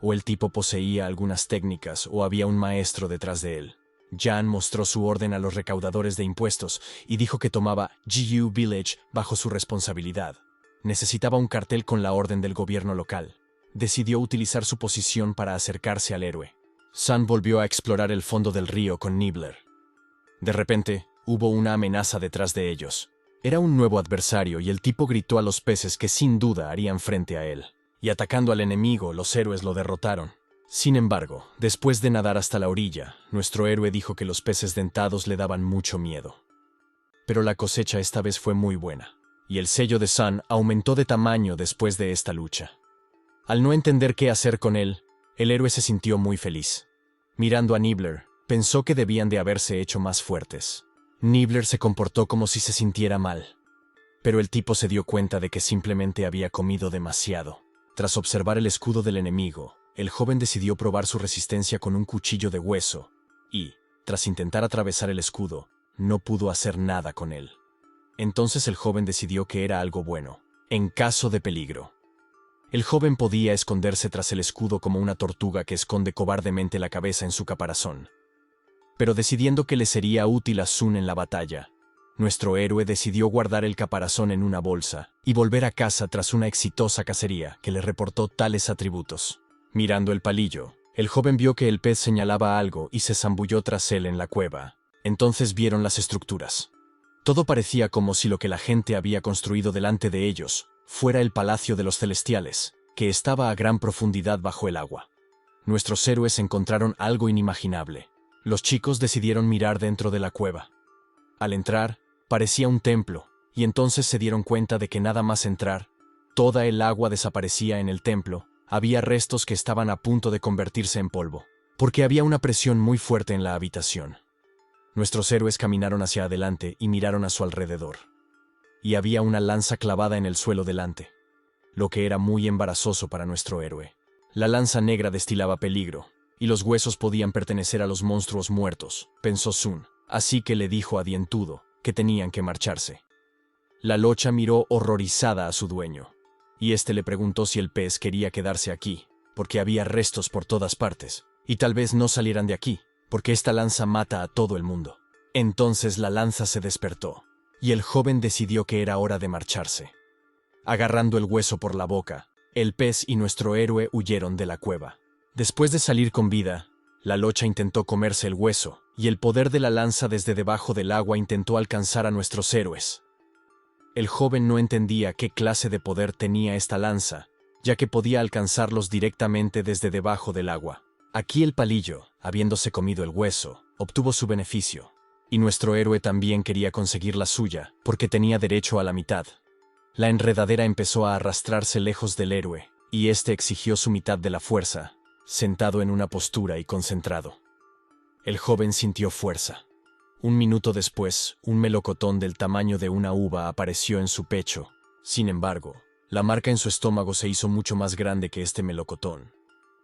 O el tipo poseía algunas técnicas o había un maestro detrás de él. Jan mostró su orden a los recaudadores de impuestos y dijo que tomaba Jiu Village bajo su responsabilidad. Necesitaba un cartel con la orden del gobierno local. Decidió utilizar su posición para acercarse al héroe. Sun volvió a explorar el fondo del río con Nibbler. De repente, hubo una amenaza detrás de ellos. Era un nuevo adversario y el tipo gritó a los peces que sin duda harían frente a él. Y atacando al enemigo, los héroes lo derrotaron. Sin embargo, después de nadar hasta la orilla, nuestro héroe dijo que los peces dentados le daban mucho miedo. Pero la cosecha esta vez fue muy buena, y el sello de Sun aumentó de tamaño después de esta lucha. Al no entender qué hacer con él, el héroe se sintió muy feliz. Mirando a Nibbler, pensó que debían de haberse hecho más fuertes. Nibbler se comportó como si se sintiera mal, pero el tipo se dio cuenta de que simplemente había comido demasiado. Tras observar el escudo del enemigo, el joven decidió probar su resistencia con un cuchillo de hueso y, tras intentar atravesar el escudo, no pudo hacer nada con él. Entonces el joven decidió que era algo bueno, en caso de peligro. El joven podía esconderse tras el escudo como una tortuga que esconde cobardemente la cabeza en su caparazón. Pero decidiendo que le sería útil a Sun en la batalla, nuestro héroe decidió guardar el caparazón en una bolsa y volver a casa tras una exitosa cacería que le reportó tales atributos. Mirando el palillo, el joven vio que el pez señalaba algo y se zambulló tras él en la cueva. Entonces vieron las estructuras. Todo parecía como si lo que la gente había construido delante de ellos fuera el palacio de los celestiales, que estaba a gran profundidad bajo el agua. Nuestros héroes encontraron algo inimaginable. Los chicos decidieron mirar dentro de la cueva. Al entrar, parecía un templo, y entonces se dieron cuenta de que nada más entrar, toda el agua desaparecía en el templo. Había restos que estaban a punto de convertirse en polvo, porque había una presión muy fuerte en la habitación. Nuestros héroes caminaron hacia adelante y miraron a su alrededor. Y había una lanza clavada en el suelo delante, lo que era muy embarazoso para nuestro héroe. La lanza negra destilaba peligro, y los huesos podían pertenecer a los monstruos muertos, pensó Sun, así que le dijo a Dientudo que tenían que marcharse. La locha miró horrorizada a su dueño, y éste le preguntó si el pez quería quedarse aquí, porque había restos por todas partes, y tal vez no salieran de aquí, porque esta lanza mata a todo el mundo. Entonces la lanza se despertó, y el joven decidió que era hora de marcharse. Agarrando el hueso por la boca, el pez y nuestro héroe huyeron de la cueva. Después de salir con vida, la locha intentó comerse el hueso, y el poder de la lanza desde debajo del agua intentó alcanzar a nuestros héroes. El joven no entendía qué clase de poder tenía esta lanza, ya que podía alcanzarlos directamente desde debajo del agua. Aquí el palillo, habiéndose comido el hueso, obtuvo su beneficio, y nuestro héroe también quería conseguir la suya, porque tenía derecho a la mitad. La enredadera empezó a arrastrarse lejos del héroe, y éste exigió su mitad de la fuerza, sentado en una postura y concentrado. El joven sintió fuerza. Un minuto después, un melocotón del tamaño de una uva apareció en su pecho, Sin embargo, la marca en su estómago se hizo mucho más grande que este melocotón.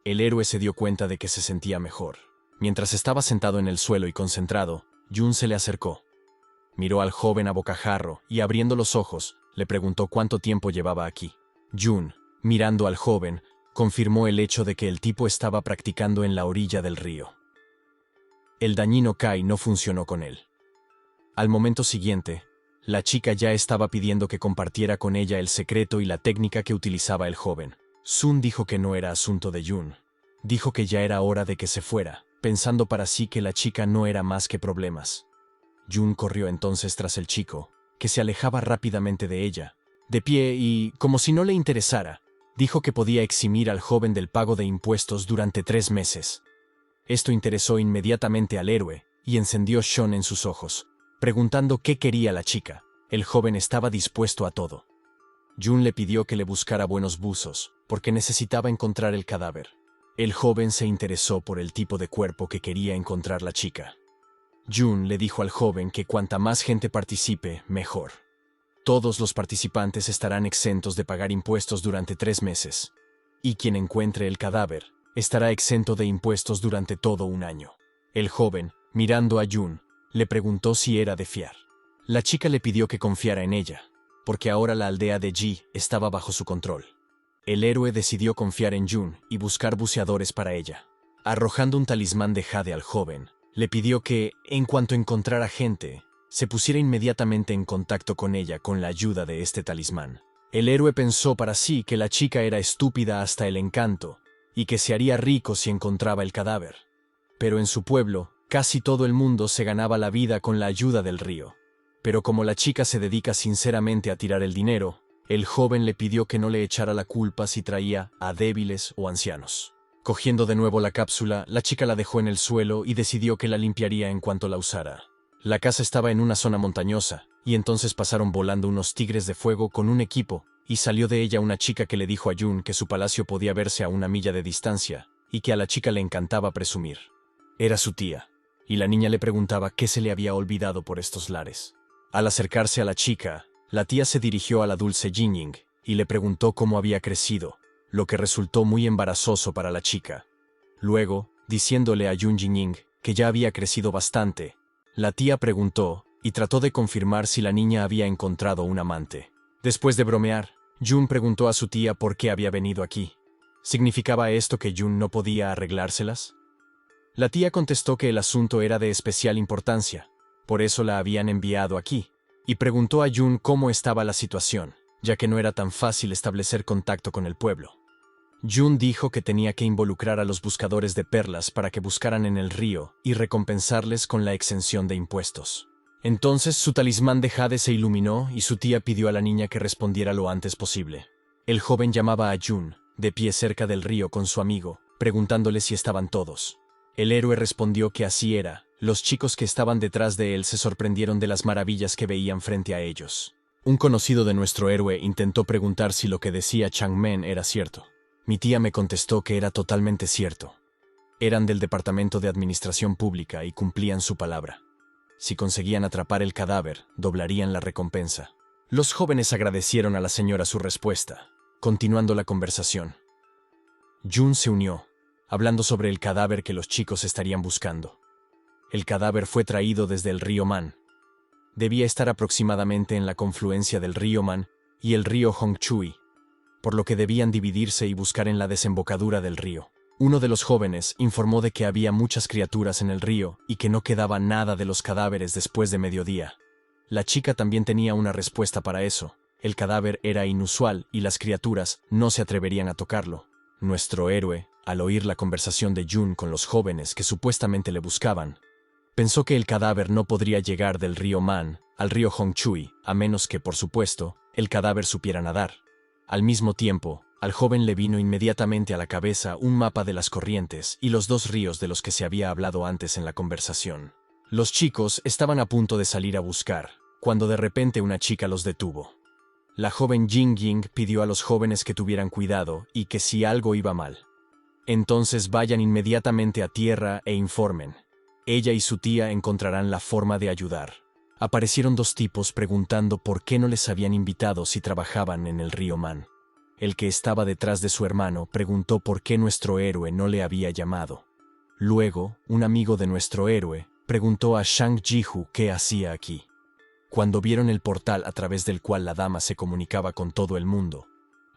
El héroe se dio cuenta de que se sentía mejor. Mientras estaba sentado en el suelo y concentrado, Jun se le acercó. Miró al joven a bocajarro y, abriendo los ojos, le preguntó cuánto tiempo llevaba aquí. Jun, mirando al joven, confirmó el hecho de que el tipo estaba practicando en la orilla del río. El dañino Kai no funcionó con él. Al momento siguiente, la chica ya estaba pidiendo que compartiera con ella el secreto y la técnica que utilizaba el joven. Sun dijo que no era asunto de Jun. Dijo que ya era hora de que se fuera, pensando para sí que la chica no era más que problemas. Jun corrió entonces tras el chico, que se alejaba rápidamente de ella. De pie y, como si no le interesara, dijo que podía eximir al joven del pago de impuestos durante 3 meses. Esto interesó inmediatamente al héroe y encendió Shon en sus ojos, preguntando qué quería la chica. El joven estaba dispuesto a todo. Jun le pidió que le buscara buenos buzos, porque necesitaba encontrar el cadáver. El joven se interesó por el tipo de cuerpo que quería encontrar la chica. Jun le dijo al joven que cuanta más gente participe, mejor. Todos los participantes estarán exentos de pagar impuestos durante 3 meses, y quien encuentre el cadáver estará exento de impuestos durante todo un año. El joven, mirando a Jun, le preguntó si era de fiar. La chica le pidió que confiara en ella, porque ahora la aldea de Ji estaba bajo su control. El héroe decidió confiar en Jun y buscar buceadores para ella. Arrojando un talismán de jade al joven, le pidió que, en cuanto encontrara gente, se pusiera inmediatamente en contacto con ella con la ayuda de este talismán. El héroe pensó para sí que la chica era estúpida hasta el encanto y que se haría rico si encontraba el cadáver. Pero en su pueblo, casi todo el mundo se ganaba la vida con la ayuda del río. Pero como la chica se dedica sinceramente a tirar el dinero, el joven le pidió que no le echara la culpa si traía a débiles o ancianos. Cogiendo de nuevo la cápsula, la chica la dejó en el suelo y decidió que la limpiaría en cuanto la usara. La casa estaba en una zona montañosa, y entonces pasaron volando unos tigres de fuego con un equipo, y salió de ella una chica que le dijo a Jun que su palacio podía verse a 1 milla de distancia, y que a la chica le encantaba presumir. Era su tía, y la niña le preguntaba qué se le había olvidado por estos lares. Al acercarse a la chica, la tía se dirigió a la dulce Jinying y le preguntó cómo había crecido, lo que resultó muy embarazoso para la chica. Luego, diciéndole a Jun Jinying que ya había crecido bastante, la tía preguntó y trató de confirmar si la niña había encontrado un amante. Después de bromear, Jun preguntó a su tía por qué había venido aquí. ¿Significaba esto que Jun no podía arreglárselas? La tía contestó que el asunto era de especial importancia, por eso la habían enviado aquí, y preguntó a Jun cómo estaba la situación, ya que no era tan fácil establecer contacto con el pueblo. Jun dijo que tenía que involucrar a los buscadores de perlas para que buscaran en el río y recompensarles con la exención de impuestos. Entonces su talismán de jade se iluminó y su tía pidió a la niña que respondiera lo antes posible. El joven llamaba a Jun, de pie cerca del río con su amigo, preguntándole si estaban todos. El héroe respondió que así era. Los chicos que estaban detrás de él se sorprendieron de las maravillas que veían frente a ellos. Un conocido de nuestro héroe intentó preguntar si lo que decía Changmen era cierto. Mi tía me contestó que era totalmente cierto. Eran del Departamento de Administración Pública y cumplían su palabra. Si conseguían atrapar el cadáver, doblarían la recompensa. Los jóvenes agradecieron a la señora su respuesta, continuando la conversación. Jun se unió, hablando sobre el cadáver que los chicos estarían buscando. El cadáver fue traído desde el río Man. Debía estar aproximadamente en la confluencia del río Man y el río Hongchui, por lo que debían dividirse y buscar en la desembocadura del río. Uno de los jóvenes informó de que había muchas criaturas en el río y que no quedaba nada de los cadáveres después de mediodía. La chica también tenía una respuesta para eso. El cadáver era inusual y las criaturas no se atreverían a tocarlo. Nuestro héroe, al oír la conversación de Jun con los jóvenes que supuestamente le buscaban, pensó que el cadáver no podría llegar del río Man al río Hongchui, a menos que, por supuesto, el cadáver supiera nadar. Al mismo tiempo, al joven le vino inmediatamente a la cabeza un mapa de las corrientes y los 2 ríos de los que se había hablado antes en la conversación. Los chicos estaban a punto de salir a buscar, cuando de repente una chica los detuvo. La joven Jing Ying pidió a los jóvenes que tuvieran cuidado y que si algo iba mal, entonces vayan inmediatamente a tierra e informen. Ella y su tía encontrarán la forma de ayudar. Aparecieron dos tipos preguntando por qué no les habían invitado si trabajaban en el río Man. El que estaba detrás de su hermano preguntó por qué nuestro héroe no le había llamado. Luego, un amigo de nuestro héroe preguntó a Shang Jihu qué hacía aquí. Cuando vieron el portal a través del cual la dama se comunicaba con todo el mundo,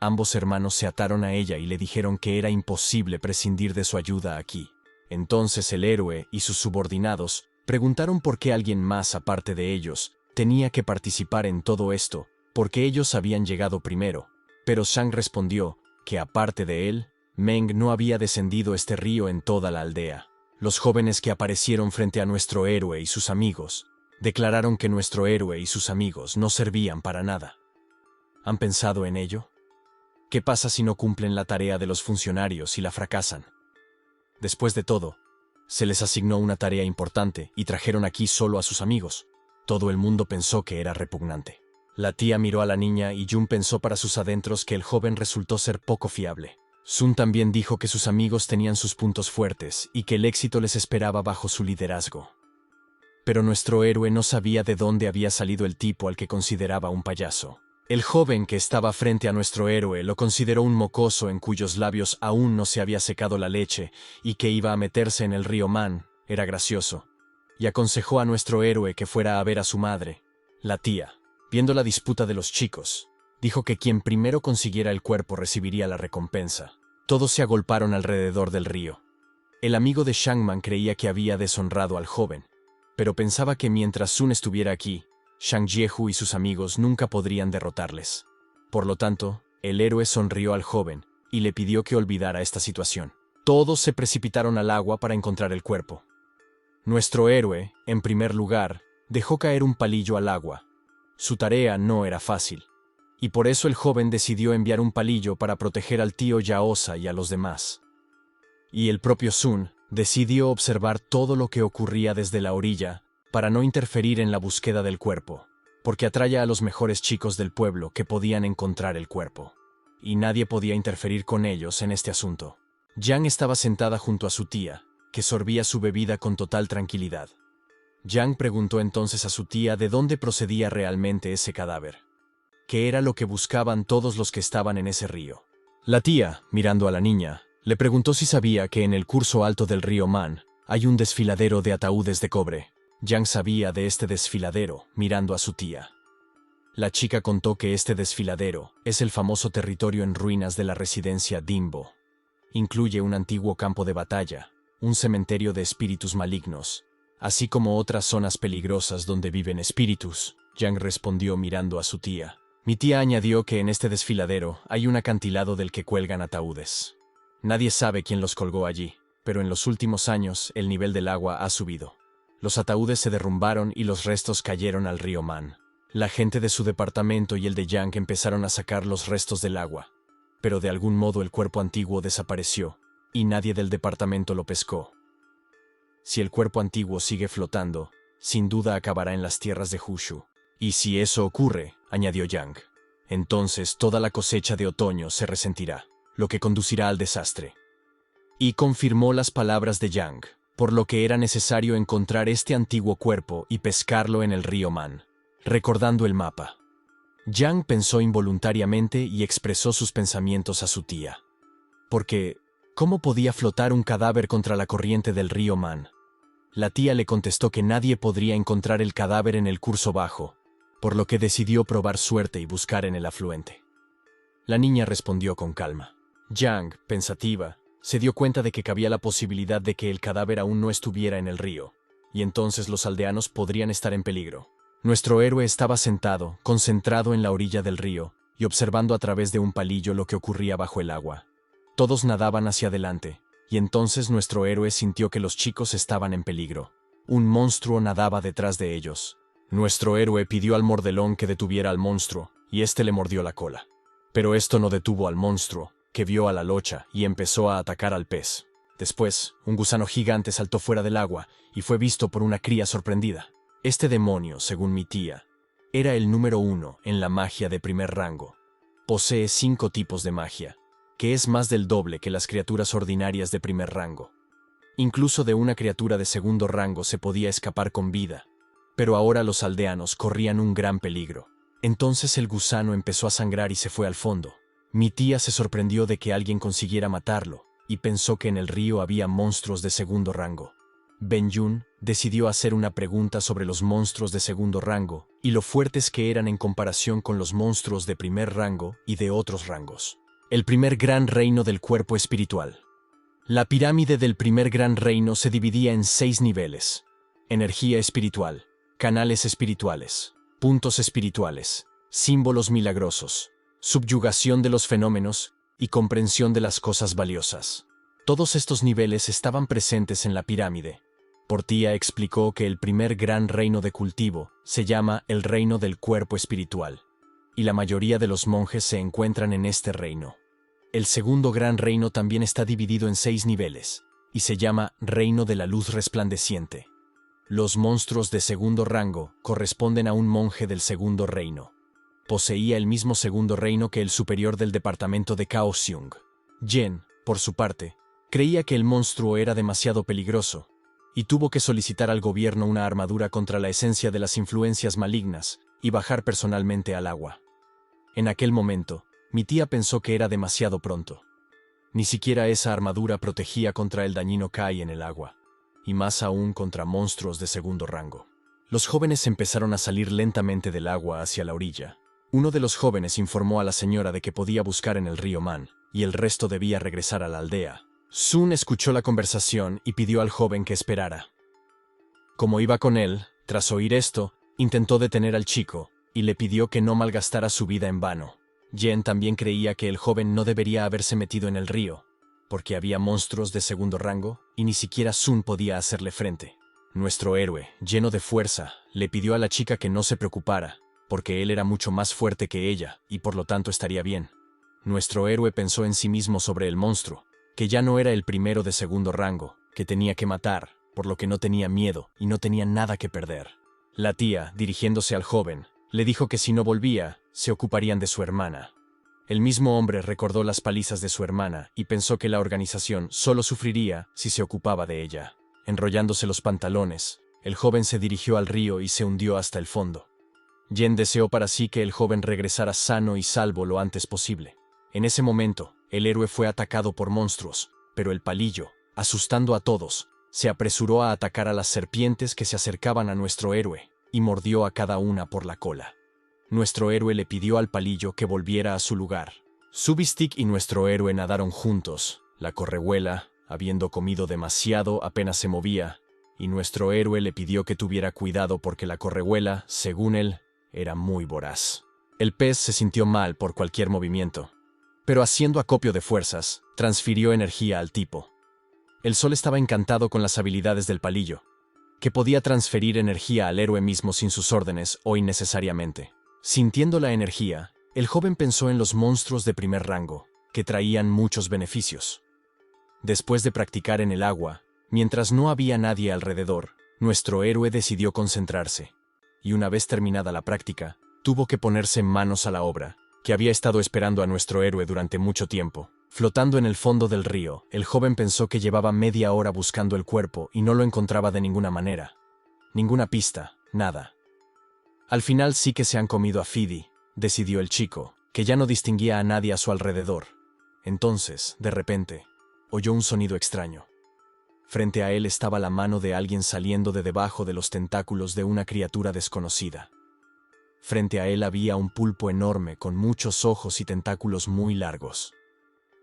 ambos hermanos se ataron a ella y le dijeron que era imposible prescindir de su ayuda aquí. Entonces el héroe y sus subordinados preguntaron por qué alguien más aparte de ellos tenía que participar en todo esto, porque ellos habían llegado primero. Pero Shang respondió que aparte de él, Meng no había descendido este río en toda la aldea. Los jóvenes que aparecieron frente a nuestro héroe y sus amigos declararon que nuestro héroe y sus amigos no servían para nada. ¿Han pensado en ello? ¿Qué pasa si no cumplen la tarea de los funcionarios y la fracasan? Después de todo, se les asignó una tarea importante y trajeron aquí solo a sus amigos. Todo el mundo pensó que era repugnante. La tía miró a la niña y Jun pensó para sus adentros que el joven resultó ser poco fiable. Sun también dijo que sus amigos tenían sus puntos fuertes y que el éxito les esperaba bajo su liderazgo. Pero nuestro héroe no sabía de dónde había salido el tipo al que consideraba un payaso. El joven que estaba frente a nuestro héroe lo consideró un mocoso en cuyos labios aún no se había secado la leche y que iba a meterse en el río Man. Era gracioso. Y aconsejó a nuestro héroe que fuera a ver a su madre. La tía, viendo la disputa de los chicos, dijo que quien primero consiguiera el cuerpo recibiría la recompensa. Todos se agolparon alrededor del río. El amigo de Shangman creía que había deshonrado al joven, pero pensaba que mientras Sun estuviera aquí, Shang Jiehu y sus amigos nunca podrían derrotarles. Por lo tanto, el héroe sonrió al joven y le pidió que olvidara esta situación. Todos se precipitaron al agua para encontrar el cuerpo. Nuestro héroe, en primer lugar, dejó caer un palillo al agua. Su tarea no era fácil, y por eso el joven decidió enviar un palillo para proteger al tío Yaosa y a los demás. Y el propio Sun decidió observar todo lo que ocurría desde la orilla para no interferir en la búsqueda del cuerpo, porque atraía a los mejores chicos del pueblo que podían encontrar el cuerpo, y nadie podía interferir con ellos en este asunto. Yang estaba sentada junto a su tía, que sorbía su bebida con total tranquilidad. Yang preguntó entonces a su tía de dónde procedía realmente ese cadáver. ¿Qué era lo que buscaban todos los que estaban en ese río? La tía, mirando a la niña, le preguntó si sabía que en el curso alto del río Man hay un desfiladero de ataúdes de cobre. Yang sabía de este desfiladero, mirando a su tía. La chica contó que este desfiladero es el famoso territorio en ruinas de la residencia Dimbo. Incluye un antiguo campo de batalla, un cementerio de espíritus malignos, así como otras zonas peligrosas donde viven espíritus. Yang respondió mirando a su tía. Mi tía añadió que en este desfiladero hay un acantilado del que cuelgan ataúdes. Nadie sabe quién los colgó allí, pero en los últimos años el nivel del agua ha subido. Los ataúdes se derrumbaron y los restos cayeron al río Man. La gente de su departamento y el de Yang empezaron a sacar los restos del agua, pero de algún modo el cuerpo antiguo desapareció, y nadie del departamento lo pescó. Si el cuerpo antiguo sigue flotando, sin duda acabará en las tierras de Hushu. Y si eso ocurre, añadió Yang, entonces toda la cosecha de otoño se resentirá, lo que conducirá al desastre. Y confirmó las palabras de Yang, por lo que era necesario encontrar este antiguo cuerpo y pescarlo en el río Man. Recordando el mapa, Yang pensó involuntariamente y expresó sus pensamientos a su tía. Porque, ¿cómo podía flotar un cadáver contra la corriente del río Man? La tía le contestó que nadie podría encontrar el cadáver en el curso bajo, por lo que decidió probar suerte y buscar en el afluente. La niña respondió con calma. Yang, pensativa, se dio cuenta de que cabía la posibilidad de que el cadáver aún no estuviera en el río, y entonces los aldeanos podrían estar en peligro. Nuestro héroe estaba sentado, concentrado en la orilla del río, y observando a través de un palillo lo que ocurría bajo el agua. Todos nadaban hacia adelante, y entonces nuestro héroe sintió que los chicos estaban en peligro. Un monstruo nadaba detrás de ellos. Nuestro héroe pidió al mordelón que detuviera al monstruo, y éste le mordió la cola. Pero esto no detuvo al monstruo, que vio a la locha y empezó a atacar al pez. Después, un gusano gigante saltó fuera del agua y fue visto por una cría sorprendida. Este demonio, según mi tía, era el número 1 en la magia de primer rango. Posee 5 tipos de magia, que es más del doble que las criaturas ordinarias de primer rango. Incluso de una criatura de segundo rango se podía escapar con vida, Pero ahora los aldeanos corrían un gran peligro. Entonces el gusano empezó a sangrar y se fue al fondo. Mi tía se sorprendió de que alguien consiguiera matarlo, y pensó que en el río había monstruos de segundo rango. Ben-Yun decidió hacer una pregunta sobre los monstruos de segundo rango y lo fuertes que eran en comparación con los monstruos de primer rango y de otros rangos. El primer gran reino del cuerpo espiritual. La pirámide del primer gran reino se dividía en 6 niveles: energía espiritual, canales espirituales, puntos espirituales, símbolos milagrosos, subyugación de los fenómenos y comprensión de las cosas valiosas. Todos estos niveles estaban presentes en la pirámide. Portia explicó que el primer gran reino de cultivo se llama el reino del cuerpo espiritual, y la mayoría de los monjes se encuentran en este reino. El segundo gran reino también está dividido en 6 niveles, y se llama reino de la luz resplandeciente. Los monstruos de segundo rango corresponden a un monje del segundo reino. Poseía el mismo segundo reino que el superior del departamento de Kaohsiung. Yen, por su parte, creía que el monstruo era demasiado peligroso, y tuvo que solicitar al gobierno una armadura contra la esencia de las influencias malignas y bajar personalmente al agua. En aquel momento, mi tía pensó que era demasiado pronto. Ni siquiera esa armadura protegía contra el dañino Kai en el agua, y más aún contra monstruos de segundo rango. Los jóvenes empezaron a salir lentamente del agua hacia la orilla. Uno de los jóvenes informó a la señora de que podía buscar en el río Man, y el resto debía regresar a la aldea. Sun escuchó la conversación y pidió al joven que esperara. Como iba con él, tras oír esto, intentó detener al chico y le pidió que no malgastara su vida en vano. Yen también creía que el joven no debería haberse metido en el río, porque había monstruos de segundo rango y ni siquiera Sun podía hacerle frente. Nuestro héroe, lleno de fuerza, le pidió a la chica que no se preocupara, porque él era mucho más fuerte que ella y por lo tanto estaría bien. Nuestro héroe pensó en sí mismo sobre el monstruo, que ya no era el primero de segundo rango, que tenía que matar, por lo que no tenía miedo y no tenía nada que perder. La tía, dirigiéndose al joven, le dijo que si no volvía, se ocuparían de su hermana. El mismo hombre recordó las palizas de su hermana y pensó que la organización solo sufriría si se ocupaba de ella. Enrollándose los pantalones, el joven se dirigió al río y se hundió hasta el fondo. Yen deseó para sí que el joven regresara sano y salvo lo antes posible. En ese momento, el héroe fue atacado por monstruos, pero el palillo, asustando a todos, se apresuró a atacar a las serpientes que se acercaban a nuestro héroe y mordió a cada una por la cola. Nuestro héroe le pidió al palillo que volviera a su lugar. Subistic y nuestro héroe nadaron juntos. La correhuela, habiendo comido demasiado, apenas se movía, y nuestro héroe le pidió que tuviera cuidado porque la correhuela, según él, era muy voraz. El pez se sintió mal por cualquier movimiento, pero haciendo acopio de fuerzas, transfirió energía al tipo. El sol estaba encantado con las habilidades del palillo, que podía transferir energía al héroe mismo sin sus órdenes o innecesariamente. Sintiendo la energía, el joven pensó en los monstruos de primer rango, que traían muchos beneficios. Después de practicar en el agua, mientras no había nadie alrededor, nuestro héroe decidió concentrarse, y una vez terminada la práctica, tuvo que ponerse manos a la obra, que había estado esperando a nuestro héroe durante mucho tiempo. Flotando en el fondo del río, el joven pensó que llevaba media hora buscando el cuerpo y no lo encontraba de ninguna manera. Ninguna pista, nada. Al final sí que se han comido a Fidi, decidió el chico, que ya no distinguía a nadie a su alrededor. Entonces, de repente, oyó un sonido extraño. Frente a él estaba la mano de alguien saliendo de debajo de los tentáculos de una criatura desconocida. Frente a él había un pulpo enorme con muchos ojos y tentáculos muy largos.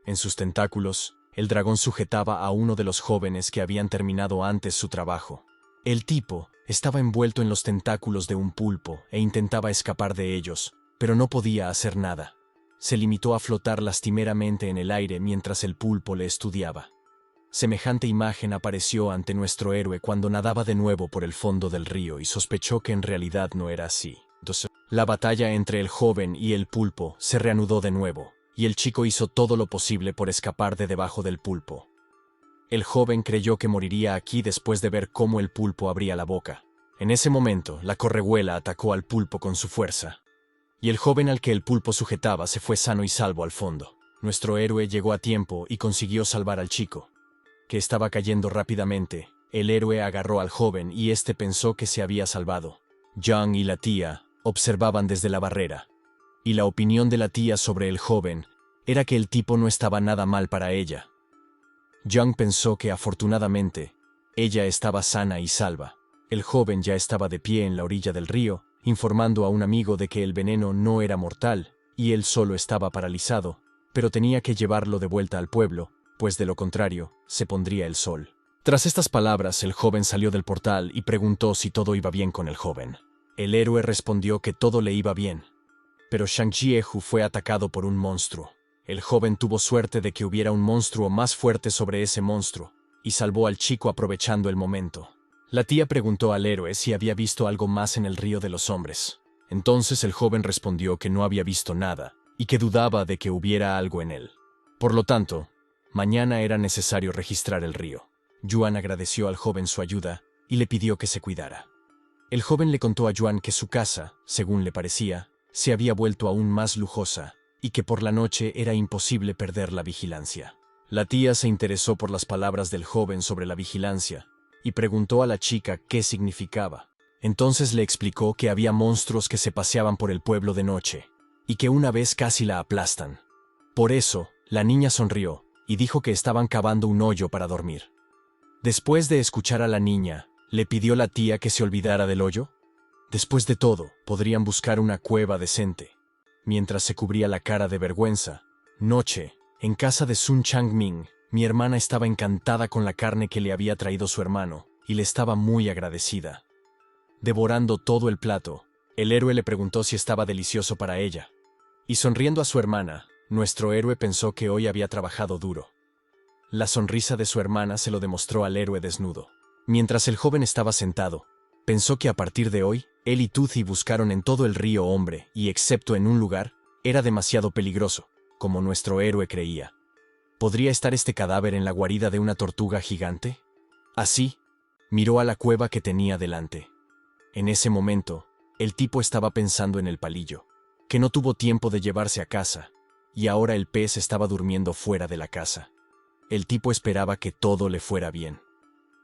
En sus tentáculos, el dragón sujetaba a uno de los jóvenes que habían terminado antes su trabajo. El tipo estaba envuelto en los tentáculos de un pulpo e intentaba escapar de ellos, pero no podía hacer nada. Se limitó a flotar lastimeramente en el aire mientras el pulpo le estudiaba. Semejante imagen apareció ante nuestro héroe cuando nadaba de nuevo por el fondo del río y sospechó que en realidad no era así. La batalla entre el joven y el pulpo se reanudó de nuevo, y el chico hizo todo lo posible por escapar de debajo del pulpo. El joven creyó que moriría aquí después de ver cómo el pulpo abría la boca. En ese momento, la correhuela atacó al pulpo con su fuerza, y el joven al que el pulpo sujetaba se fue sano y salvo al fondo. Nuestro héroe llegó a tiempo y consiguió salvar al chico, que estaba cayendo rápidamente. El héroe agarró al joven y éste pensó que se había salvado, Zhang y la tía observaban desde la barrera, y la opinión de la tía sobre el joven era que el tipo no estaba nada mal para ella. Zhang pensó que afortunadamente ella estaba sana y salva. El joven ya estaba de pie en la orilla del río, informando a un amigo de que el veneno no era mortal y él solo estaba paralizado, pero tenía que llevarlo de vuelta al pueblo, pues de lo contrario se pondría el sol. Tras estas palabras, el joven salió del portal y preguntó si todo iba bien con el joven. El héroe respondió que todo le iba bien, pero Zhang Jiehu fue atacado por un monstruo. El joven tuvo suerte de que hubiera un monstruo más fuerte sobre ese monstruo, y salvó al chico aprovechando el momento. La tía preguntó al héroe si había visto algo más en el río de los hombres. Entonces el joven respondió que no había visto nada, y que dudaba de que hubiera algo en él. Por lo tanto, mañana era necesario registrar el río. Yuan agradeció al joven su ayuda y le pidió que se cuidara. El joven le contó a Yuan que su casa, según le parecía, se había vuelto aún más lujosa y que por la noche era imposible perder la vigilancia. La tía se interesó por las palabras del joven sobre la vigilancia y preguntó a la chica qué significaba. Entonces le explicó que había monstruos que se paseaban por el pueblo de noche y que una vez casi la aplastan. Por eso, la niña sonrió y dijo que estaban cavando un hoyo para dormir. Después de escuchar a la niña, ¿le pidió la tía que se olvidara del hoyo? Después de todo, podrían buscar una cueva decente. Mientras se cubría la cara de vergüenza, noche, en casa de Sun Changming, mi hermana estaba encantada con la carne que le había traído su hermano, y le estaba muy agradecida. Devorando todo el plato, el héroe le preguntó si estaba delicioso para ella. Y sonriendo a su hermana, nuestro héroe pensó que hoy había trabajado duro. La sonrisa de su hermana se lo demostró al héroe desnudo. Mientras el joven estaba sentado, pensó que a partir de hoy, él y Tuzi buscaron en todo el río hombre y excepto en un lugar, era demasiado peligroso, como nuestro héroe creía. ¿Podría estar este cadáver en la guarida de una tortuga gigante? Así, miró a la cueva que tenía delante. En ese momento, el tipo estaba pensando en el palillo, que no tuvo tiempo de llevarse a casa, y ahora el pez estaba durmiendo fuera de la casa. El tipo esperaba que todo le fuera bien.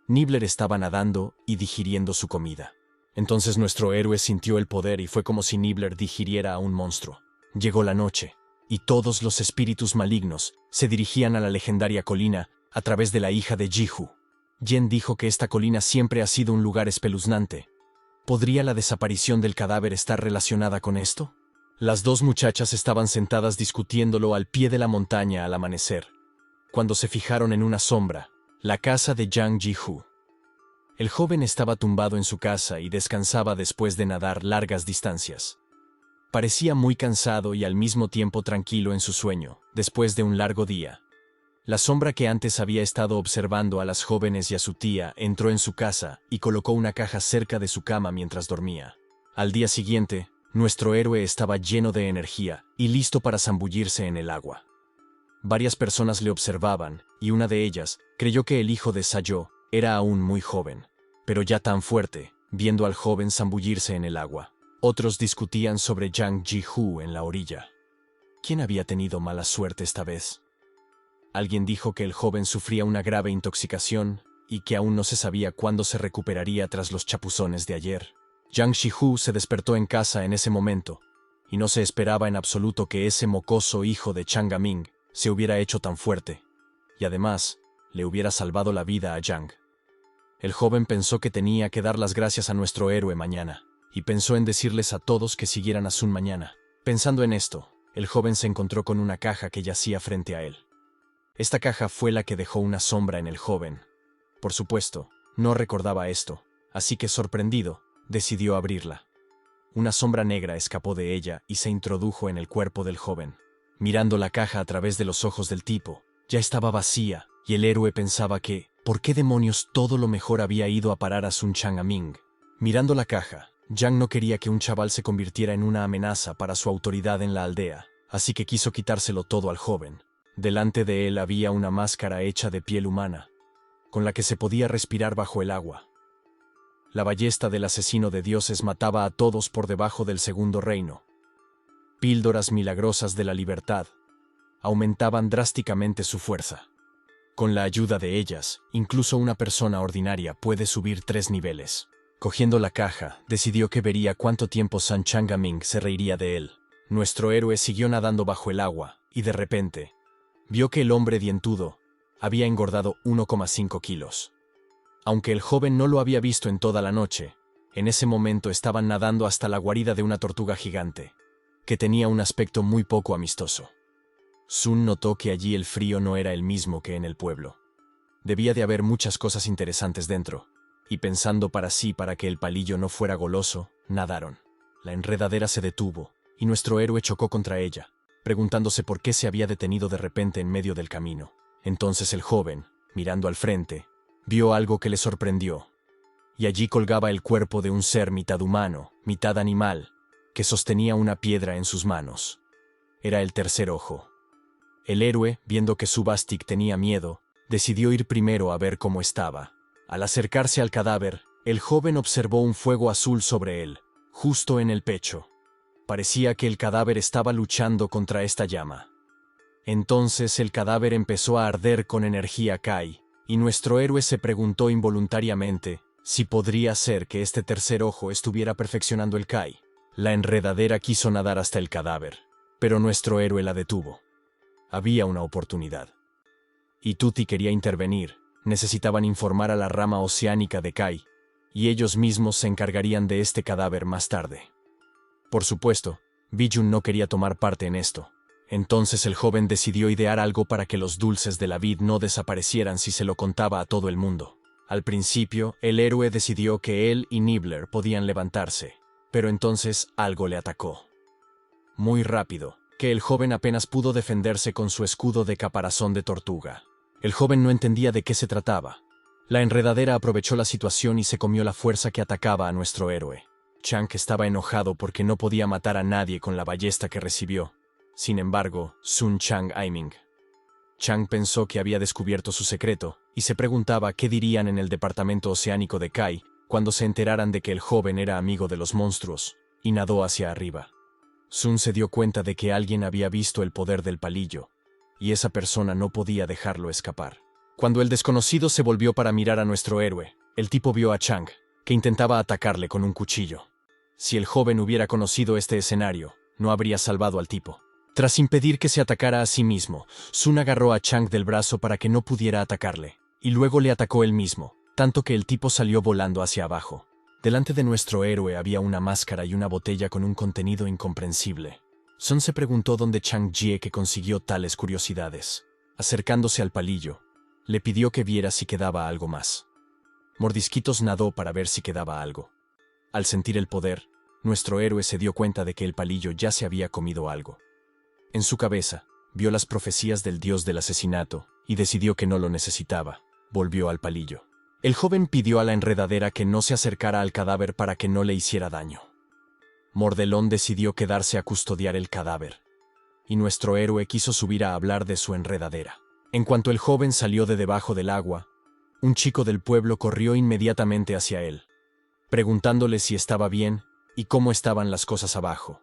Nibbler estaba nadando y digiriendo su comida. Entonces nuestro héroe sintió el poder y fue como si Nibbler digiriera a un monstruo. Llegó la noche, y todos los espíritus malignos se dirigían a la legendaria colina a través de la hija de Jihu. Yen dijo que esta colina siempre ha sido un lugar espeluznante. ¿Podría la desaparición del cadáver estar relacionada con esto? Las dos muchachas estaban sentadas discutiéndolo al pie de la montaña al amanecer, cuando se fijaron en una sombra, la casa de Zhang Jihu. El joven estaba tumbado en su casa y descansaba después de nadar largas distancias. Parecía muy cansado y al mismo tiempo tranquilo en su sueño, después de un largo día. La sombra que antes había estado observando a las jóvenes y a su tía entró en su casa y colocó una caja cerca de su cama mientras dormía. Al día siguiente, nuestro héroe estaba lleno de energía y listo para zambullirse en el agua. Varias personas le observaban, y una de ellas creyó que el hijo de Sayo era aún muy joven, pero ya tan fuerte, viendo al joven zambullirse en el agua. Otros discutían sobre Zhang Jihu en la orilla. ¿Quién había tenido mala suerte esta vez? Alguien dijo que el joven sufría una grave intoxicación y que aún no se sabía cuándo se recuperaría tras los chapuzones de ayer. Zhang Jihu se despertó en casa en ese momento, y no se esperaba en absoluto que ese mocoso hijo de Changaming se hubiera hecho tan fuerte, y además le hubiera salvado la vida a Zhang. El joven pensó que tenía que dar las gracias a nuestro héroe mañana, y pensó en decirles a todos que siguieran a Sun mañana. Pensando en esto, el joven se encontró con una caja que yacía frente a él. Esta caja fue la que dejó una sombra en el joven. Por supuesto, no recordaba esto, así que sorprendido, decidió abrirla. Una sombra negra escapó de ella y se introdujo en el cuerpo del joven. Mirando la caja a través de los ojos del tipo, ya estaba vacía, y el héroe pensaba que, ¿por qué demonios todo lo mejor había ido a parar a Sun Changming? Mirando la caja, Zhang no quería que un chaval se convirtiera en una amenaza para su autoridad en la aldea, así que quiso quitárselo todo al joven. Delante de él había una máscara hecha de piel humana, con la que se podía respirar bajo el agua. La ballesta del asesino de dioses mataba a todos por debajo del segundo reino. Píldoras milagrosas de la libertad aumentaban drásticamente su fuerza. Con la ayuda de ellas, incluso una persona ordinaria puede subir 3 niveles. Cogiendo la caja, decidió que vería cuánto tiempo Sun Chang Aming se reiría de él. Nuestro héroe siguió nadando bajo el agua, y de repente, vio que el hombre dientudo había engordado 1,5 kilos. Aunque el joven no lo había visto en toda la noche, en ese momento estaban nadando hasta la guarida de una tortuga gigante, que tenía un aspecto muy poco amistoso. Sun notó que allí el frío no era el mismo que en el pueblo. Debía de haber muchas cosas interesantes dentro, y pensando para sí para que el palillo no fuera goloso, nadaron. La enredadera se detuvo, y nuestro héroe chocó contra ella, preguntándose por qué se había detenido de repente en medio del camino. Entonces el joven, mirando al frente, vio algo que le sorprendió, y allí colgaba el cuerpo de un ser mitad humano, mitad animal, que sostenía una piedra en sus manos. Era el tercer ojo. El héroe, viendo que Subastik tenía miedo, decidió ir primero a ver cómo estaba. Al acercarse al cadáver, el joven observó un fuego azul sobre él, justo en el pecho. Parecía que el cadáver estaba luchando contra esta llama. Entonces el cadáver empezó a arder con energía Kai, y nuestro héroe se preguntó involuntariamente si podría ser que este tercer ojo estuviera perfeccionando el Kai. La enredadera quiso nadar hasta el cadáver, pero nuestro héroe la detuvo. Había una oportunidad. Y Tuti quería intervenir. Necesitaban informar a la rama oceánica de Kai, y ellos mismos se encargarían de este cadáver más tarde. Por supuesto, Bijun no quería tomar parte en esto. Entonces el joven decidió idear algo para que los dulces de la vid no desaparecieran si se lo contaba a todo el mundo. Al principio, el héroe decidió que él y Nibbler podían levantarse, pero entonces algo le atacó. Muy rápido, que el joven apenas pudo defenderse con su escudo de caparazón de tortuga. El joven no entendía de qué se trataba. La enredadera aprovechó la situación y se comió la fuerza que atacaba a nuestro héroe. Chang estaba enojado porque no podía matar a nadie con la ballesta que recibió. Sin embargo, Sun Chang Aiming. Chang pensó que había descubierto su secreto, y se preguntaba qué dirían en el departamento oceánico de Kai cuando se enteraran de que el joven era amigo de los monstruos, y nadó hacia arriba. Sun se dio cuenta de que alguien había visto el poder del palillo, y esa persona no podía dejarlo escapar. Cuando el desconocido se volvió para mirar a nuestro héroe, el tipo vio a Chang, que intentaba atacarle con un cuchillo. Si el joven hubiera conocido este escenario, no habría salvado al tipo. Tras impedir que se atacara a sí mismo, Sun agarró a Chang del brazo para que no pudiera atacarle, y luego le atacó él mismo, tanto que el tipo salió volando hacia abajo. Delante de nuestro héroe había una máscara y una botella con un contenido incomprensible. Sun se preguntó dónde Chang Jie que consiguió tales curiosidades. Acercándose al palillo, le pidió que viera si quedaba algo más. Mordisquitos nadó para ver si quedaba algo. Al sentir el poder, nuestro héroe se dio cuenta de que el palillo ya se había comido algo. En su cabeza, vio las profecías del dios del asesinato y decidió que no lo necesitaba. Volvió al palillo. El joven pidió a la enredadera que no se acercara al cadáver para que no le hiciera daño. Mordelón decidió quedarse a custodiar el cadáver, y nuestro héroe quiso subir a hablar de su enredadera. En cuanto el joven salió de debajo del agua, un chico del pueblo corrió inmediatamente hacia él, preguntándole si estaba bien y cómo estaban las cosas abajo.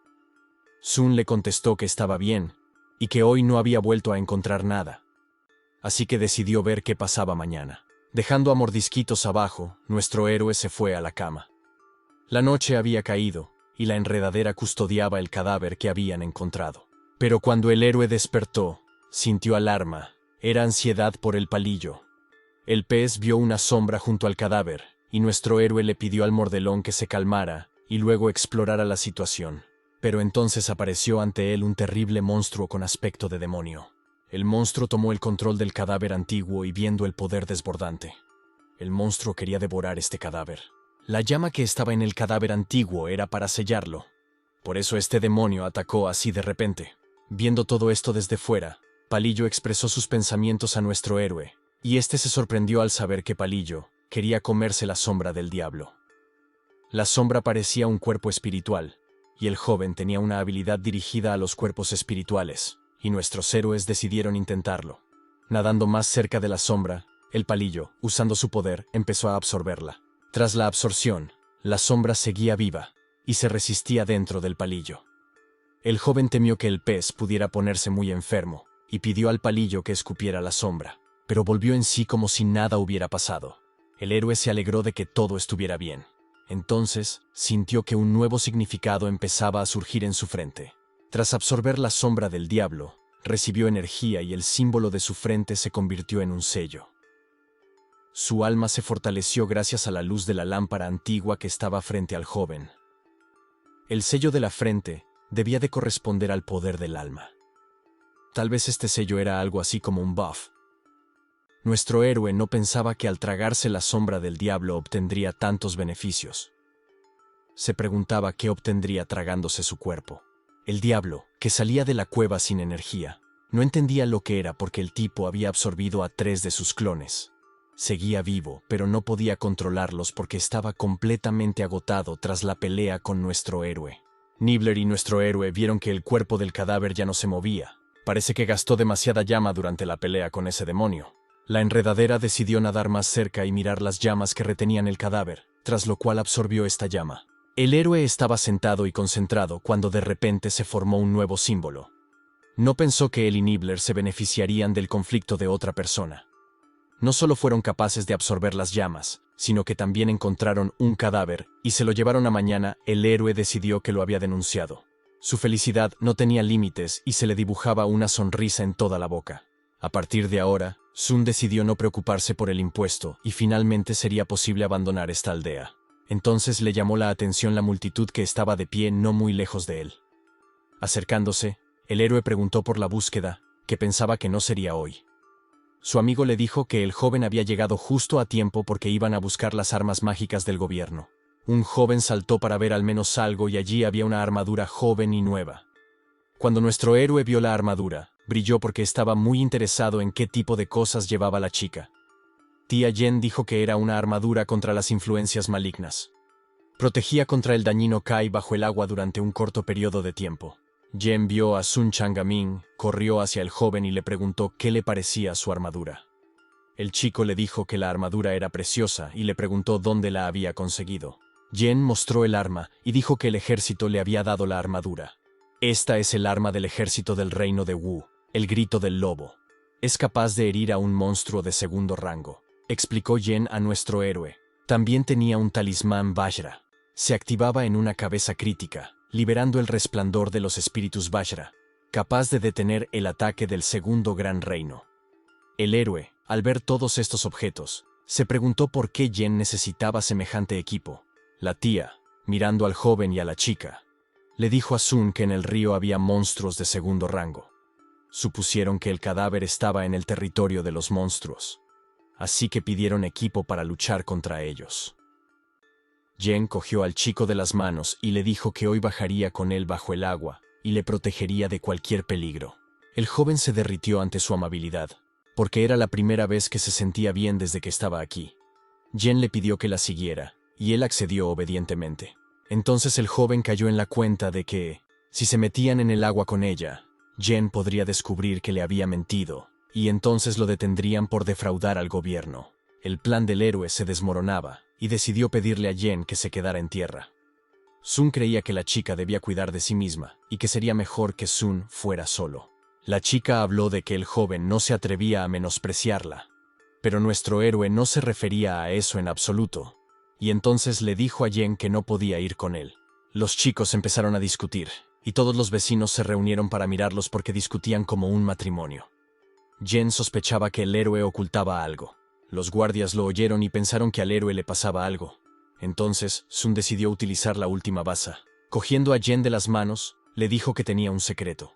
Sun le contestó que estaba bien y que hoy no había vuelto a encontrar nada, así que decidió ver qué pasaba mañana. Dejando a Mordisquitos abajo, nuestro héroe se fue a la cama. La noche había caído, y la enredadera custodiaba el cadáver que habían encontrado. Pero cuando el héroe despertó, sintió alarma. Era ansiedad por el palillo. El pez vio una sombra junto al cadáver, y nuestro héroe le pidió al mordelón que se calmara y luego explorara la situación. Pero entonces apareció ante él un terrible monstruo con aspecto de demonio. El monstruo tomó el control del cadáver antiguo y viendo el poder desbordante. El monstruo quería devorar este cadáver. La llama que estaba en el cadáver antiguo era para sellarlo. Por eso este demonio atacó así de repente. Viendo todo esto desde fuera, Palillo expresó sus pensamientos a nuestro héroe, y este se sorprendió al saber que Palillo quería comerse la sombra del diablo. La sombra parecía un cuerpo espiritual, y el joven tenía una habilidad dirigida a los cuerpos espirituales, y nuestros héroes decidieron intentarlo. Nadando más cerca de la sombra, el Palillo, usando su poder, empezó a absorberla. Tras la absorción, la sombra seguía viva y se resistía dentro del palillo. El joven temió que el pez pudiera ponerse muy enfermo y pidió al palillo que escupiera la sombra, pero volvió en sí como si nada hubiera pasado. El héroe se alegró de que todo estuviera bien. Entonces, sintió que un nuevo significado empezaba a surgir en su frente. Tras absorber la sombra del diablo, recibió energía y el símbolo de su frente se convirtió en un sello. Su alma se fortaleció gracias a la luz de la lámpara antigua que estaba frente al joven. El sello de la frente debía de corresponder al poder del alma. Tal vez este sello era algo así como un buff. Nuestro héroe no pensaba que al tragarse la sombra del diablo obtendría tantos beneficios. Se preguntaba qué obtendría tragándose su cuerpo. El diablo, que salía de la cueva sin energía, no entendía lo que era porque el tipo había absorbido a 3 de sus clones. Seguía vivo, pero no podía controlarlos porque estaba completamente agotado tras la pelea con nuestro héroe. Nibbler y nuestro héroe vieron que el cuerpo del cadáver ya no se movía. Parece que gastó demasiada llama durante la pelea con ese demonio. La enredadera decidió nadar más cerca y mirar las llamas que retenían el cadáver, tras lo cual absorbió esta llama. El héroe estaba sentado y concentrado cuando de repente se formó un nuevo símbolo. No pensó que él y Nibbler se beneficiarían del conflicto de otra persona. No solo fueron capaces de absorber las llamas, sino que también encontraron un cadáver y se lo llevaron a mañana. El héroe decidió que lo había denunciado. Su felicidad no tenía límites y se le dibujaba una sonrisa en toda la boca. A partir de ahora, Sun decidió no preocuparse por el impuesto y finalmente sería posible abandonar esta aldea. Entonces le llamó la atención la multitud que estaba de pie no muy lejos de él. Acercándose, el héroe preguntó por la búsqueda, que pensaba que no sería hoy. Su amigo le dijo que el joven había llegado justo a tiempo porque iban a buscar las armas mágicas del gobierno. Un joven saltó para ver al menos algo y allí había una armadura joven y nueva. Cuando nuestro héroe vio la armadura, brilló porque estaba muy interesado en qué tipo de cosas llevaba la chica. Tía Jen dijo que era una armadura contra las influencias malignas. Protegía contra el dañino Kai bajo el agua durante un corto periodo de tiempo. Jen vio a Sun Chang'e, corrió hacia el joven y le preguntó qué le parecía su armadura. El chico le dijo que la armadura era preciosa y le preguntó dónde la había conseguido. Jen mostró el arma y dijo que el ejército le había dado la armadura. Esta es el arma del ejército del reino de Wu, el grito del lobo. Es capaz de herir a un monstruo de segundo rango, explicó Jen a nuestro héroe. También tenía un talismán Vajra. Se activaba en una cabeza crítica, liberando el resplandor de los espíritus Vajra, capaz de detener el ataque del segundo gran reino. El héroe, al ver todos estos objetos, se preguntó por qué Jen necesitaba semejante equipo. La tía, mirando al joven y a la chica, le dijo a Sun que en el río había monstruos de segundo rango. Supusieron que el cadáver estaba en el territorio de los monstruos, así que pidieron equipo para luchar contra ellos. Jen cogió al chico de las manos y le dijo que hoy bajaría con él bajo el agua y le protegería de cualquier peligro. El joven se derritió ante su amabilidad, porque era la primera vez que se sentía bien desde que estaba aquí. Jen le pidió que la siguiera, y él accedió obedientemente. Entonces el joven cayó en la cuenta de que, si se metían en el agua con ella, Jen podría descubrir que le había mentido, y entonces lo detendrían por defraudar al gobierno. El plan del héroe se desmoronaba, y decidió pedirle a Jen que se quedara en tierra. Sun creía que la chica debía cuidar de sí misma, y que sería mejor que Sun fuera solo. La chica habló de que el joven no se atrevía a menospreciarla, pero nuestro héroe no se refería a eso en absoluto, y entonces le dijo a Jen que no podía ir con él. Los chicos empezaron a discutir, y todos los vecinos se reunieron para mirarlos porque discutían como un matrimonio. Jen sospechaba que el héroe ocultaba algo. Los guardias lo oyeron y pensaron que al héroe le pasaba algo. Entonces, Sun decidió utilizar la última baza. Cogiendo a Jen de las manos, le dijo que tenía un secreto.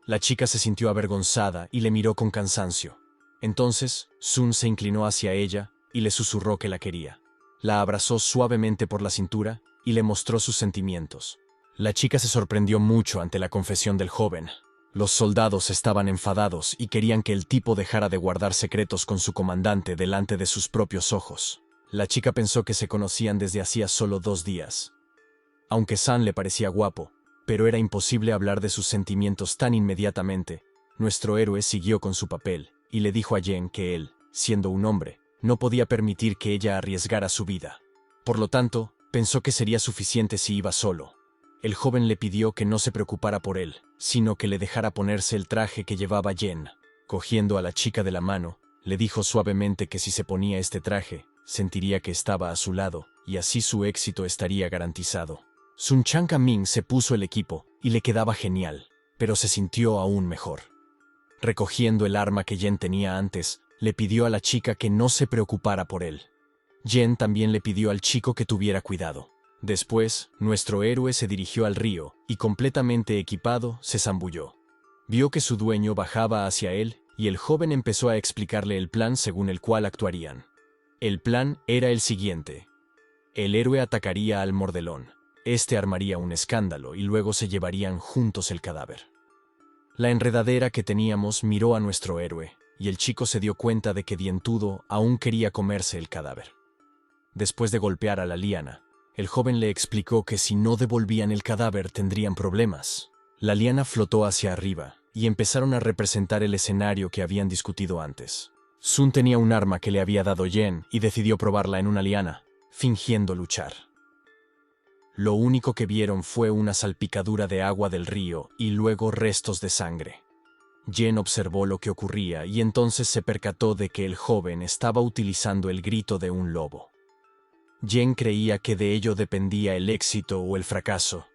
La chica se sintió avergonzada y le miró con cansancio. Entonces, Sun se inclinó hacia ella y le susurró que la quería. La abrazó suavemente por la cintura y le mostró sus sentimientos. La chica se sorprendió mucho ante la confesión del joven. Los soldados estaban enfadados y querían que el tipo dejara de guardar secretos con su comandante delante de sus propios ojos. La chica pensó que se conocían desde hacía solo 2 días. Aunque Sun le parecía guapo, pero era imposible hablar de sus sentimientos tan inmediatamente, nuestro héroe siguió con su papel y le dijo a Jen que él, siendo un hombre, no podía permitir que ella arriesgara su vida. Por lo tanto, pensó que sería suficiente si iba solo. El joven le pidió que no se preocupara por él, sino que le dejara ponerse el traje que llevaba Jen. Cogiendo a la chica de la mano, le dijo suavemente que si se ponía este traje, sentiría que estaba a su lado, y así su éxito estaría garantizado. Sun Chang Aming se puso el equipo y le quedaba genial, pero se sintió aún mejor. Recogiendo el arma que Yen tenía antes, le pidió a la chica que no se preocupara por él. Yen también le pidió al chico que tuviera cuidado. Después, nuestro héroe se dirigió al río y, completamente equipado, se zambulló. Vio que su dueño bajaba hacia él y el joven empezó a explicarle el plan según el cual actuarían. El plan era el siguiente. El héroe atacaría al mordelón. Este armaría un escándalo y luego se llevarían juntos el cadáver. La enredadera que teníamos miró a nuestro héroe y el chico se dio cuenta de que Dientudo aún quería comerse el cadáver. Después de golpear a la liana, el joven le explicó que si no devolvían el cadáver tendrían problemas. La liana flotó hacia arriba y empezaron a representar el escenario que habían discutido antes. Sun tenía un arma que le había dado Yen y decidió probarla en una liana, fingiendo luchar. Lo único que vieron fue una salpicadura de agua del río y luego restos de sangre. Yen observó lo que ocurría y entonces se percató de que el joven estaba utilizando el grito de un lobo. Yen creía que de ello dependía el éxito o el fracaso.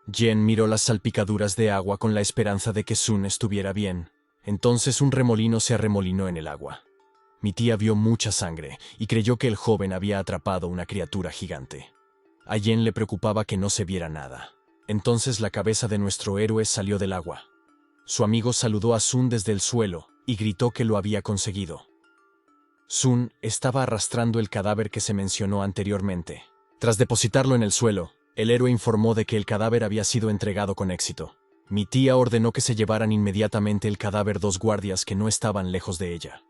Yen miró las salpicaduras de agua con la esperanza de que Sun estuviera bien. Entonces un remolino se arremolinó en el agua. Mi tía vio mucha sangre y creyó que el joven había atrapado una criatura gigante. A Yen le preocupaba que no se viera nada. Entonces la cabeza de nuestro héroe salió del agua. Su amigo saludó a Sun desde el suelo y gritó que lo había conseguido. Sun estaba arrastrando el cadáver que se mencionó anteriormente. Tras depositarlo en el suelo, el héroe informó de que el cadáver había sido entregado con éxito. Mi tía ordenó que se llevaran inmediatamente el cadáver dos guardias que no estaban lejos de ella.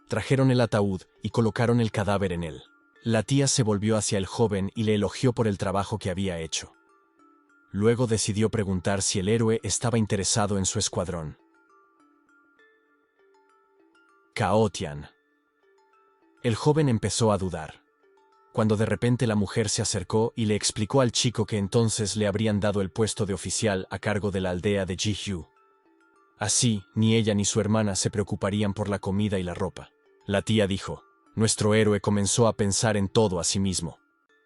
Trajeron el ataúd y colocaron el cadáver en él. La tía se volvió hacia el joven y le elogió por el trabajo que había hecho. Luego decidió preguntar si el héroe estaba interesado en su escuadrón. Caotian. El joven empezó a dudar, cuando de repente la mujer se acercó y le explicó al chico que entonces le habrían dado el puesto de oficial a cargo de la aldea de Ji-Hyu. Así, ni ella ni su hermana se preocuparían por la comida y la ropa. La tía dijo. Nuestro héroe comenzó a pensar en todo a sí mismo,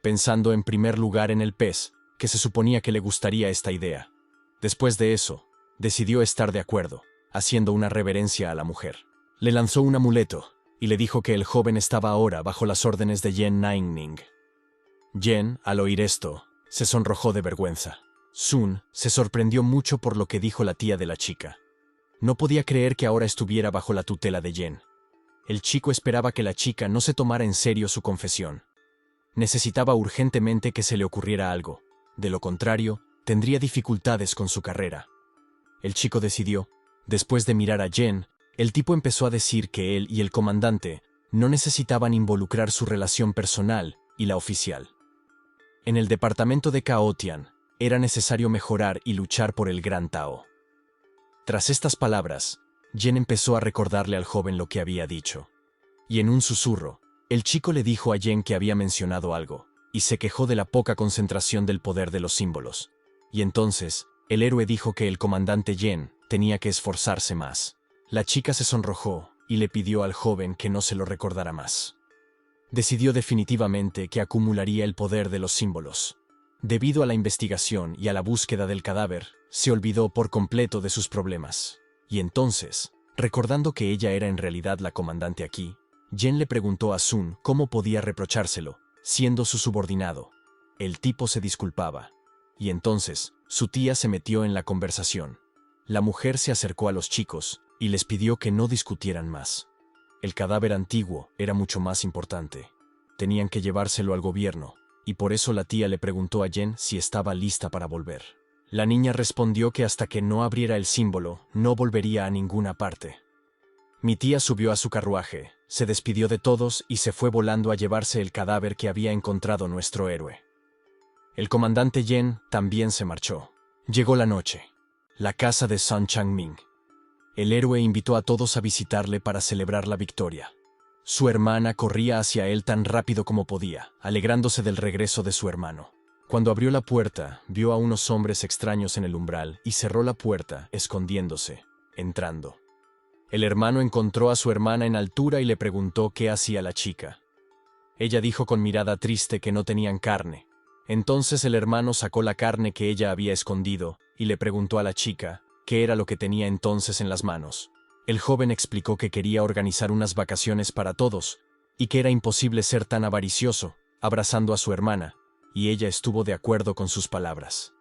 pensando en primer lugar en el pez, que se suponía que le gustaría esta idea. Después de eso, decidió estar de acuerdo, haciendo una reverencia a la mujer. Le lanzó un amuleto y le dijo que el joven estaba ahora bajo las órdenes de Yen Naingning. Yen, al oír esto, se sonrojó de vergüenza. Sun se sorprendió mucho por lo que dijo la tía de la chica. No podía creer que ahora estuviera bajo la tutela de Yen. El chico esperaba que la chica no se tomara en serio su confesión. Necesitaba urgentemente que se le ocurriera algo. De lo contrario, tendría dificultades con su carrera. El chico decidió, después de mirar a Yen, el tipo empezó a decir que él y el comandante no necesitaban involucrar su relación personal y la oficial. En el departamento de Caotian, era necesario mejorar y luchar por el Gran Tao. Tras estas palabras, Yen empezó a recordarle al joven lo que había dicho. Y en un susurro, el chico le dijo a Yen que había mencionado algo, y se quejó de la poca concentración del poder de los símbolos. Y entonces, el héroe dijo que el comandante Yen tenía que esforzarse más. La chica se sonrojó y le pidió al joven que no se lo recordara más. Decidió definitivamente que acumularía el poder de los símbolos. Debido a la investigación y a la búsqueda del cadáver, se olvidó por completo de sus problemas. Y entonces, recordando que ella era en realidad la comandante aquí, Yen le preguntó a Sun cómo podía reprochárselo, siendo su subordinado. El tipo se disculpaba. Y entonces, su tía se metió en la conversación. La mujer se acercó a los chicos y les pidió que no discutieran más. El cadáver antiguo era mucho más importante. Tenían que llevárselo al gobierno, y por eso la tía le preguntó a Yen si estaba lista para volver. La niña respondió que hasta que no abriera el símbolo, no volvería a ninguna parte. Mi tía subió a su carruaje, se despidió de todos y se fue volando a llevarse el cadáver que había encontrado nuestro héroe. El comandante Yen también se marchó. Llegó la noche. La casa de Sun Changming. El héroe invitó a todos a visitarle para celebrar la victoria. Su hermana corría hacia él tan rápido como podía, alegrándose del regreso de su hermano. Cuando abrió la puerta, vio a unos hombres extraños en el umbral y cerró la puerta, escondiéndose, entrando. El hermano encontró a su hermana en altura y le preguntó qué hacía la chica. Ella dijo con mirada triste que no tenían carne. Entonces el hermano sacó la carne que ella había escondido y le preguntó a la chica qué era lo que tenía entonces en las manos. El joven explicó que quería organizar unas vacaciones para todos y que era imposible ser tan avaricioso, abrazando a su hermana, y ella estuvo de acuerdo con sus palabras.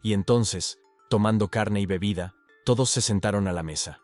Y entonces, tomando carne y bebida, todos se sentaron a la mesa.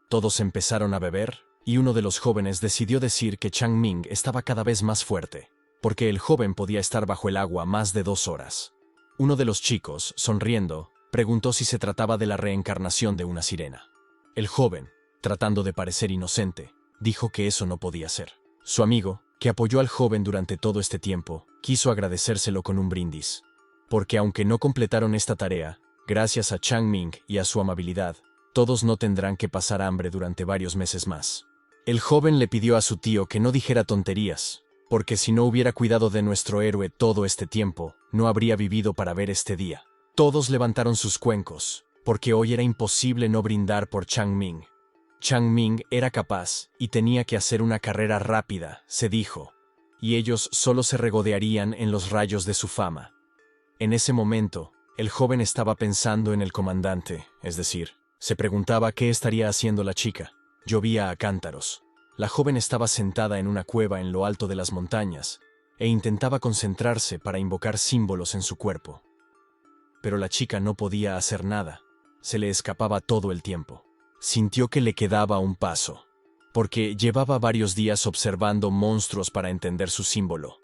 Todos empezaron a beber, y uno de los jóvenes decidió decir que Chang Ming estaba cada vez más fuerte, porque el joven podía estar bajo el agua más de 2 horas. Uno de los chicos, sonriendo, preguntó si se trataba de la reencarnación de una sirena. El joven, tratando de parecer inocente, dijo que eso no podía ser. Su amigo, que apoyó al joven durante todo este tiempo, quiso agradecérselo con un brindis. Porque aunque no completaron esta tarea, gracias a Chang Ming y a su amabilidad, todos no tendrán que pasar hambre durante varios meses más. El joven le pidió a su tío que no dijera tonterías, porque si no hubiera cuidado de nuestro héroe todo este tiempo, no habría vivido para ver este día. Todos levantaron sus cuencos, porque hoy era imposible no brindar por Chang Ming. Chang Ming era capaz y tenía que hacer una carrera rápida, se dijo, y ellos solo se regodearían en los rayos de su fama. En ese momento, el joven estaba pensando en el comandante, es decir, se preguntaba qué estaría haciendo la chica. Llovía a cántaros. La joven estaba sentada en una cueva en lo alto de las montañas e intentaba concentrarse para invocar símbolos en su cuerpo. Pero la chica no podía hacer nada. Se le escapaba todo el tiempo. Sintió que le quedaba un paso, porque llevaba varios días observando monstruos para entender su símbolo.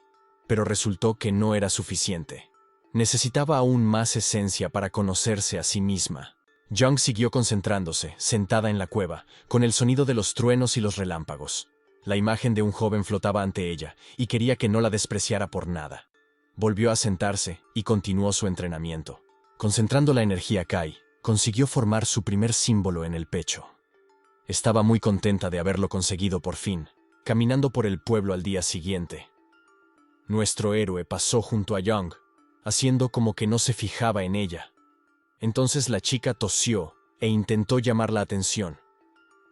Pero resultó que no era suficiente. Necesitaba aún más esencia para conocerse a sí misma. Young siguió concentrándose, sentada en la cueva, con el sonido de los truenos y los relámpagos. La imagen de un joven flotaba ante ella, y quería que no la despreciara por nada. Volvió a sentarse y continuó su entrenamiento. Concentrando la energía Kai, consiguió formar su primer símbolo en el pecho. Estaba muy contenta de haberlo conseguido por fin, caminando por el pueblo al día siguiente. Nuestro héroe pasó junto a Young, haciendo como que no se fijaba en ella. Entonces la chica tosió e intentó llamar la atención,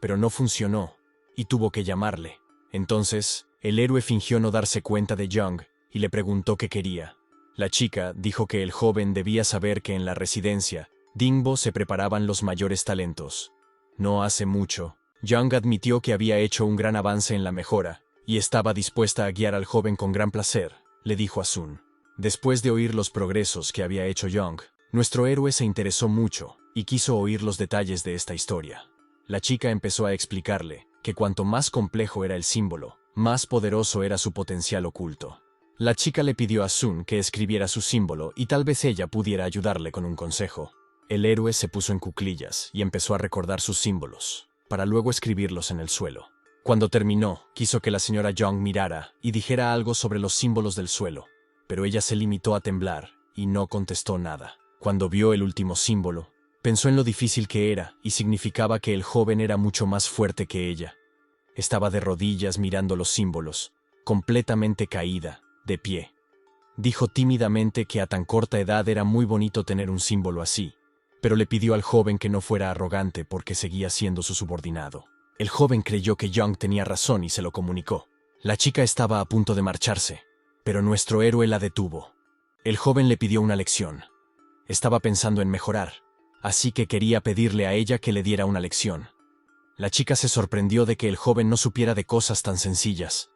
pero no funcionó y tuvo que llamarle. Entonces, el héroe fingió no darse cuenta de Young y le preguntó qué quería. La chica dijo que el joven debía saber que en la residencia Dingbo se preparaban los mayores talentos. No hace mucho, Young admitió que había hecho un gran avance en la mejora y estaba dispuesta a guiar al joven con gran placer, le dijo a Sun. Después de oír los progresos que había hecho Young, nuestro héroe se interesó mucho y quiso oír los detalles de esta historia. La chica empezó a explicarle que cuanto más complejo era el símbolo, más poderoso era su potencial oculto. La chica le pidió a Sun que escribiera su símbolo y tal vez ella pudiera ayudarle con un consejo. El héroe se puso en cuclillas y empezó a recordar sus símbolos, para luego escribirlos en el suelo. Cuando terminó, quiso que la señora Young mirara y dijera algo sobre los símbolos del suelo, pero ella se limitó a temblar y no contestó nada. Cuando vio el último símbolo, pensó en lo difícil que era y significaba que el joven era mucho más fuerte que ella. Estaba de rodillas mirando los símbolos, completamente caída, de pie. Dijo tímidamente que a tan corta edad era muy bonito tener un símbolo así, pero le pidió al joven que no fuera arrogante porque seguía siendo su subordinado. El joven creyó que Young tenía razón y se lo comunicó. La chica estaba a punto de marcharse, pero nuestro héroe la detuvo. El joven le pidió una lección. Estaba pensando en mejorar, así que quería pedirle a ella que le diera una lección. La chica se sorprendió de que el joven no supiera de cosas tan sencillas.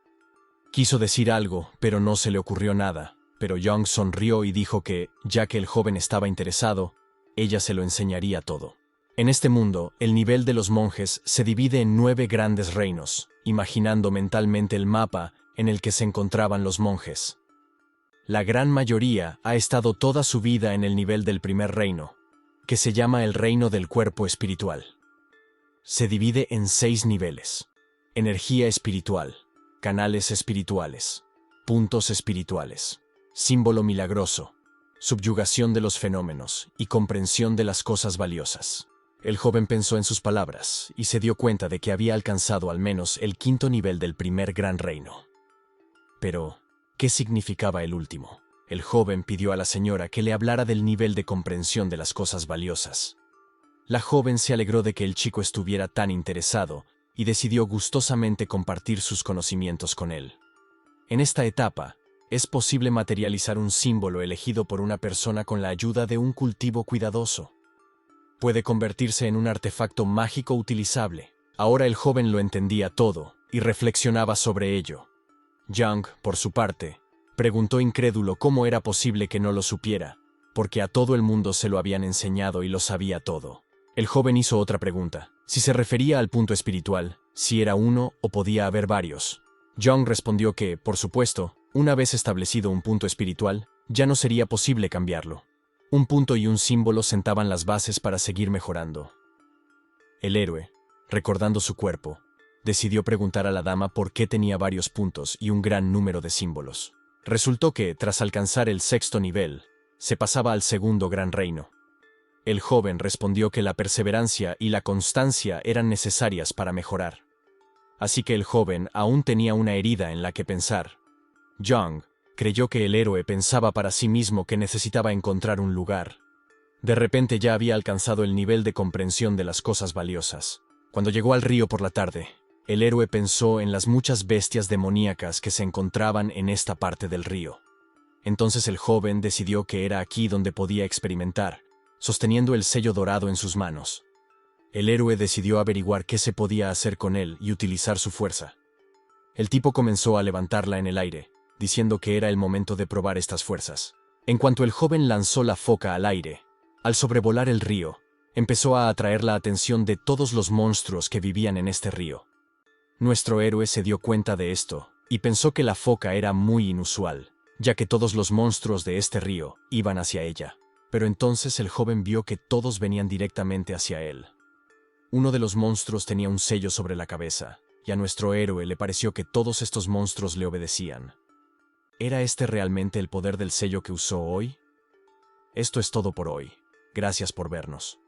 Quiso decir algo, pero no se le ocurrió nada, pero Young sonrió y dijo que, ya que el joven estaba interesado, ella se lo enseñaría todo. En este mundo, el nivel de los monjes se divide en 9 grandes reinos, imaginando mentalmente el mapa en el que se encontraban los monjes. La gran mayoría ha estado toda su vida en el nivel del primer reino, que se llama el reino del cuerpo espiritual. Se divide en 6 niveles: energía espiritual, canales espirituales, puntos espirituales, símbolo milagroso, subyugación de los fenómenos y comprensión de las cosas valiosas. El joven pensó en sus palabras y se dio cuenta de que había alcanzado al menos el 5.º nivel del primer gran reino. Pero, ¿qué significaba el último? El joven pidió a la señora que le hablara del nivel de comprensión de las cosas valiosas. La joven se alegró de que el chico estuviera tan interesado y decidió gustosamente compartir sus conocimientos con él. En esta etapa, es posible materializar un símbolo elegido por una persona con la ayuda de un cultivo cuidadoso. Puede convertirse en un artefacto mágico utilizable. Ahora el joven lo entendía todo y reflexionaba sobre ello. Young, por su parte, preguntó incrédulo cómo era posible que no lo supiera, porque a todo el mundo se lo habían enseñado y lo sabía todo. El joven hizo otra pregunta, si se refería al punto espiritual, si era uno o podía haber varios. Young respondió que, por supuesto, una vez establecido un punto espiritual, ya no sería posible cambiarlo. Un punto y un símbolo sentaban las bases para seguir mejorando. El héroe, recordando su cuerpo, decidió preguntar a la dama por qué tenía varios puntos y un gran número de símbolos. Resultó que, tras alcanzar el 6º nivel, se pasaba al 2º gran reino. El joven respondió que la perseverancia y la constancia eran necesarias para mejorar. Así que el joven aún tenía una herida en la que pensar. Young creyó que el héroe pensaba para sí mismo que necesitaba encontrar un lugar. De repente ya había alcanzado el nivel de comprensión de las cosas valiosas. Cuando llegó al río por la tarde, el héroe pensó en las muchas bestias demoníacas que se encontraban en esta parte del río. Entonces el joven decidió que era aquí donde podía experimentar, sosteniendo el sello dorado en sus manos. El héroe decidió averiguar qué se podía hacer con él y utilizar su fuerza. El tipo comenzó a levantarla en el aire, diciendo que era el momento de probar estas fuerzas. En cuanto el joven lanzó la foca al aire, al sobrevolar el río, empezó a atraer la atención de todos los monstruos que vivían en este río. Nuestro héroe se dio cuenta de esto y pensó que la foca era muy inusual, ya que todos los monstruos de este río iban hacia ella. Pero entonces el joven vio que todos venían directamente hacia él. Uno de los monstruos tenía un sello sobre la cabeza, y a nuestro héroe le pareció que todos estos monstruos le obedecían. ¿Era este realmente el poder del sello que usó hoy? Esto es todo por hoy. Gracias por vernos.